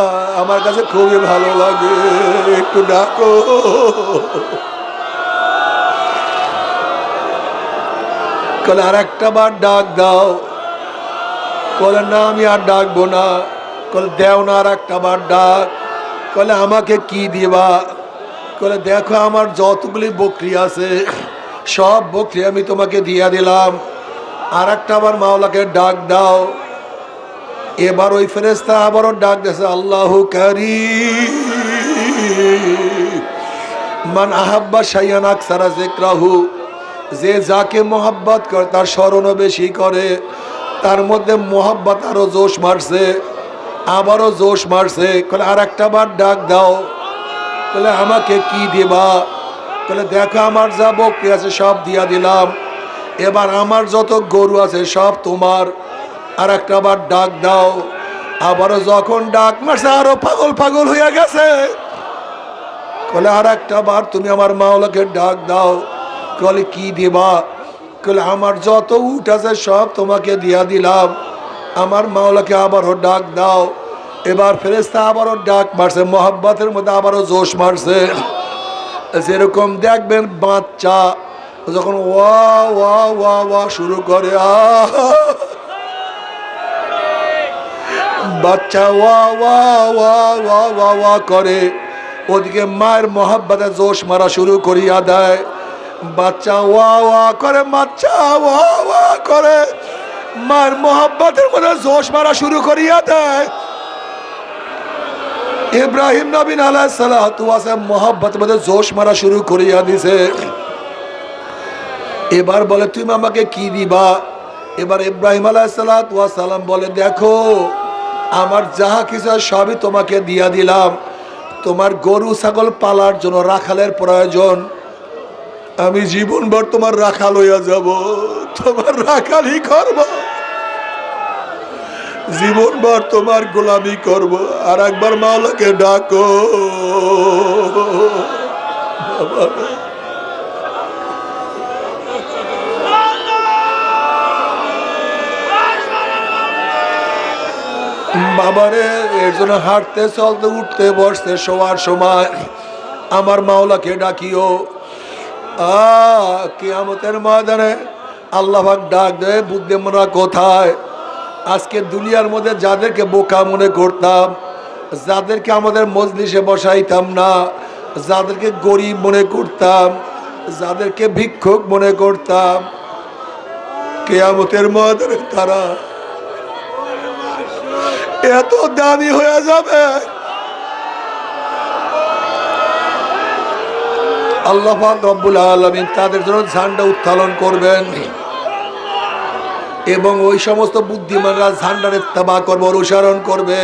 আমার কাছে খুবই ভালো লাগে, একটু ডাকো। বলে আর একটা বার ডাক দাও। বলে না আমি আর ডাকবো না। বলে দেও না আর একটা বার ডাক। বলে আমাকে কি দিবা? বলে দেখো আমার যতগুলি বকরি আছে সব বকরি আমি তোমাকে দিয়া দিলাম, আর একটা বার মাওলাকে ডাক দাও। এবার ওই ফেরেশতা আবারও ডাক দিয়েছে আল্লাহু কারীম, মান আহাব্বা শাইআন আকসারা যিকরাহু, যে যাকে মোহাব্বত করে তার স্মরণও বেশি করে। তার মধ্যে মোহাব্বত আরো জোশ মারছে, আবারও জোশ মারছে। বলে আর একটা বার ডাক দাও। বলে আমাকে কি দিবা? বলে দেখো আমার যা বকরি আছে সব দিয়া দিলাম, এবার আমার যত গরু আছে সব তোমার, আর একটা বার ডাক দাও। আবারও যখন ডাক মারছে আরো পাগল পাগল হয়ে গেছে। বলে আর একটা বার তুমি আমার মাওলাকে ডাক দাও। বলে কি দিবা? বলে আমার যত উট আছে সব তোমাকে দিয়া দিলাম, আমার মাওলাকে আবারও ডাক দাও। এবার ফেরেশতা আবারও ডাক মারছে, মোহাব্বতের মধ্যে আবারও জোশ মারছে। যেরকম দেখবেন বাচ্চা যখন ওয়া ওয়া ওয়া ওয়া শুরু করে, বাচ্চা ওয়া ওয়া ওয়া ওয়া ওয়া ওয়া করে, ওদিকে মায়ের মোহাব্বতে জোশ মারা শুরু করিয়া দেয়। বাচ্চা ওয়া ওয়া করে, বাচ্চা ওয়া ওয়া করে, মায়ের মোহাব্বতের মধ্যে জোশ মারা শুরু করিয়া দেয়। ইব্রাহিম নবী আলাইহিস সালাতু ওয়াস সালাম মোহাব্বতের মধ্যে জোশ মারা শুরু করিয়া দিছে। এবার বলে তুমি আমাকে কি দিবা? এবার ইব্রাহিম আলাইহিস সালাতু ওয়াস সালাম বলে দেখো আমার যাহা কিছু সবই তোমাকে দিয়া দিলাম, তোমার গরু ছাগল পালার জন্য রাখালের প্রয়োজন, আমি জীবনভর তোমার রাখাল হইয়া যাব, তোমার রাখালই করব, জীবনভর তোমার গোলামি করব। আর একবার মাওলাকে ডাকো। বাবারে এর জন্য হাঁটতে চলতে উঠতে বসতে শোয়ার সময় আমার মাওলাকে ডাকিও। কিয়ামতের ময়দানে আল্লাহ পাক ডাক দেয়, বুদ্ধিমানরা কোথায়? আজকে দুনিয়ার মধ্যে যাদেরকে বোকা মনে করতাম, যাদেরকে আমাদের মজলিসে বসাইতাম না, যাদেরকে গরিব মনে করতাম, যাদেরকে ভিক্ষুক মনে করতাম, কিয়ামতের ময়দানে তারা এত দামি হয়ে যাবে। আল্লাহ পাক রব্বুল আলামিন তাদের জন্য ঝান্ডা উত্তোলন করবেন এবং ওই সমস্ত বুদ্ধিমানরা ঝান্ডার ইত্তেবা করবে, অনুসরণ করবে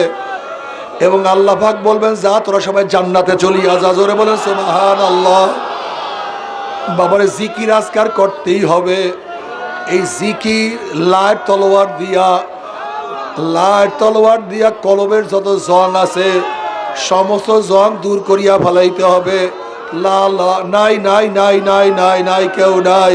এবং আল্লাহ পাক বলবেন যা তোরা সবাই জান্নাতে চলিয়া যা। জোরে বলেন সুবহানাল্লাহ। বাবারে জিকির আজকার করতেই হবে। এই জিকির লাইট তলোয়ার দিয়া কলবের যত জং আছে সমস্ত জং দূর করিয়া ফেলাইতে হবে। লা লা নাই নাই নাই নাই নাই নাই কেউ নাই,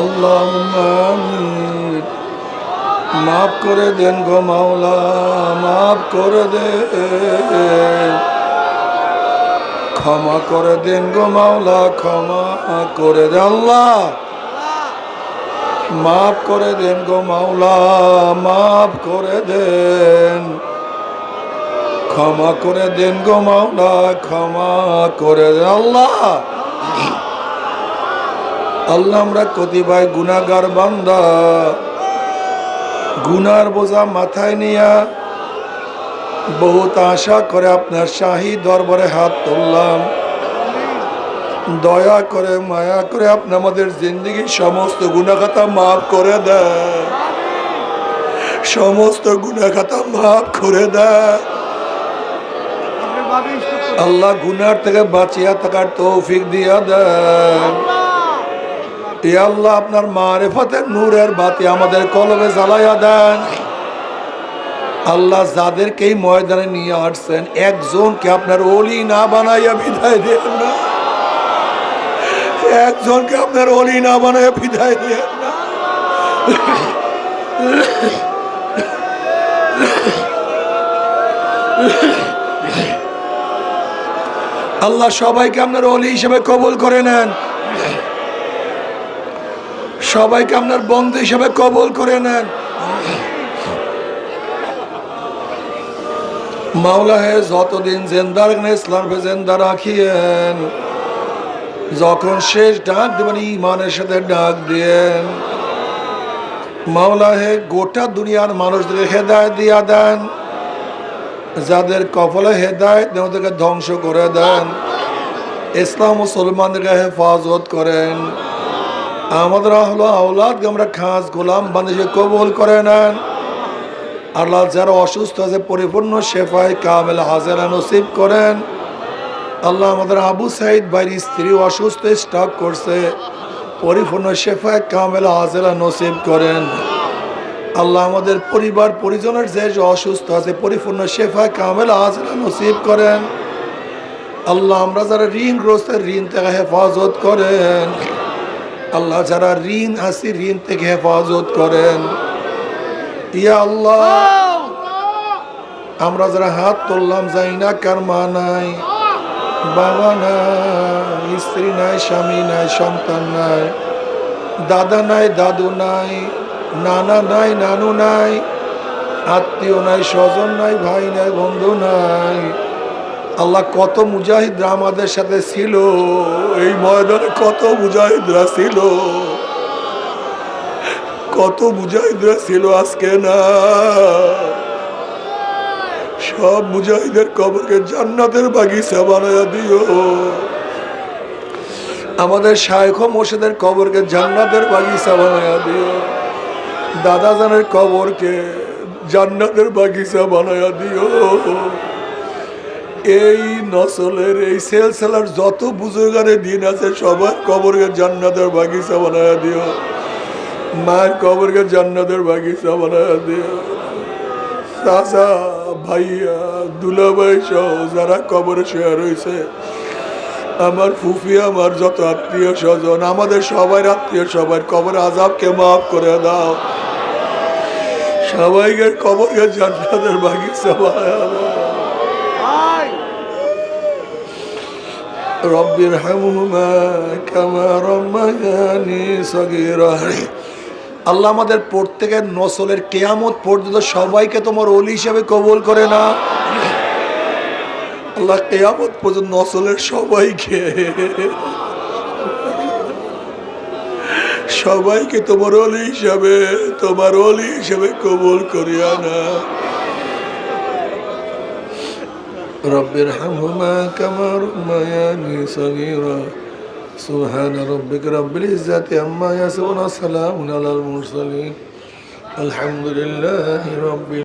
আল্লাহুম্মা আমিন। মাফ করে দেন গো মাওলা, মাফ করে দেন, ক্ষমা করে দেন গো মাওলা, ক্ষমা করে দেন। আল্লাহ মাফ করে দেন গো মাওলা, মাফ করে দেন, ক্ষমা করে দেন গো মাওলা, ক্ষমা করে দেন। আল্লাহ আল্লাহ আমরা কতিপয় গুনাহগার বান্দা, গুনার বোঝা মাথায় নিয়া বহুত আশা করে আপনার শাহী দরবারে হাত তুললাম। দয়া করে মায়া করে আপনি আমাদের জিন্দগির সমস্ত গুনাহ খাতা মাফ করে দেন, সমস্ত গুনাহ খাতা মাফ করে দেন। আল্লাহ গুনার থেকে বাঁচিয়া থাকার তৌফিক দিয়া দেন। ইয়া আল্লাহ আপনার মারিফতের নূরের বাতি আমাদের কলবে জ্বালাইয়া দেন। আল্লাহ যাদেরকে এই ময়দানে নিয়ে আসছেন একজনকে আপনার ওলি না বানাইয়া বিদায় দেন না, একজনকে আপনার ওলি না বানাইয়া বিদায় দেন না। আল্লাহ সবাইকে আপনার ওলি হিসেবে কবুল করে নেন, সবাইকে আপনার বন্ধু হিসেবে কবুল করে নেন। মাওলা হে যতদিন জিন্দা রাখেন ইসলাম পে জিন্দা রাখিয়েন, যখন শেষ ডাক দেবেন ইমানের সাথে ডাক দিয়েন। মাওলা হে গোটা দুনিয়ার মানুষদের হেদায়েত দিয়া দেন, যাদের কপালে হেদায়েত নেই ওদেরকে ধ্বংস করে দেন। ইসলাম মুসলমানদেরকে হেফাজত করেন। আমাদের আহলে আওলাদকে আমরা খাস গোলাম বানিয়ে কবুল করে নেন। আল্লাহ যারা অসুস্থ আছে পরিপূর্ণ শেফায়ে কামেল হাজেরা নসিব করেন। আল্লাহ আমাদের আবু সাইদ ভাইয়ের স্ত্রী অসুস্থ, স্ট্রোক করছে, পরিপূর্ণ শেফায়ে কামেল হাজেরা নসিব করেন। আল্লাহ আমাদের পরিবার পরিজনের যে অসুস্থ আছে পরিপূর্ণ শেফায়ে কামেল হাজেরা নসিব করেন। আল্লাহ আমরা যারা ঋণগ্রস্ত ঋণ থেকে হেফাজত করেন। আল্লাহ যারা ঋণ আছে ঋণ থেকে হেফাজত করেন। ইয়া আল্লাহ আমরা যারা হাত তুললাম যাই না, কার মা নাই, বাবা নাই, স্ত্রী নাই, স্বামী নাই, সন্তান নাই, দাদা নাই, দাদু নাই, নানা নাই, নানু নাই, আত্মীয় নাই, স্বজন নাই, ভাই নাই, বন্ধু নাই। আল্লাহ কত মুজাহিদরা আমাদের সাথে ছিল, এই ময়দানে কত মুজাহিদরা ছিল, কত মুজাহিদরা ছিল, আজকে না। সব মুজাহিদের কবরকে জান্নাতের বাগিচা বানায়া দিও। আমাদের শায়খ মোর্শেদের কবরকে জান্নাতের বাগিচা বানায়া দিও। দাদা জানের কবরকে জান্নাতের বাগিচা বানায়া দিও। এই নসলের এই সিলসিলার যত বুজুর্গানের দিন আছে সবার কবরকে জান্নাতের বাগিচা বানায়া দিও। মায়ের কবরকে জান্নাতের বাগিচা বানায়া দিও। চাচা, ভাইয়া, দুলাভাই সহ যারা কবরে শুয়ে রয়েছে, আমার ফুফি, আমার যত আত্মীয় স্বজন, আমাদের সবাই আত্মীয় সবার কবর আযাবকে মাফ করে দাও। সবাইকে কবরকে জান্নাতের বাগিচা বানায়া দাও। রব্বির হামহুমা কামা রাব্বায়ানি সগীরা। আল্লাহ আমাদের প্রত্যেকের নসলের কিয়ামত পর্যন্ত সবাইকে তোমার ওলি হিসেবে কবুল করে না। আল্লাহ কিয়ামত পর্যন্ত নসলের সবাইকে তোমার ওলি হিসেবে কবুল করিয়া না। রব্বির হামহুমা কামা রাব্বায়ানি সগীরা। সুবহান রাব্বিকা রাব্বিল ইজ্জাতি আম্মা ইয়াসিফুন, ওয়া সালামুন আলাল মুরসালিন, আলহামদুলিল্লাহি রাব্বিল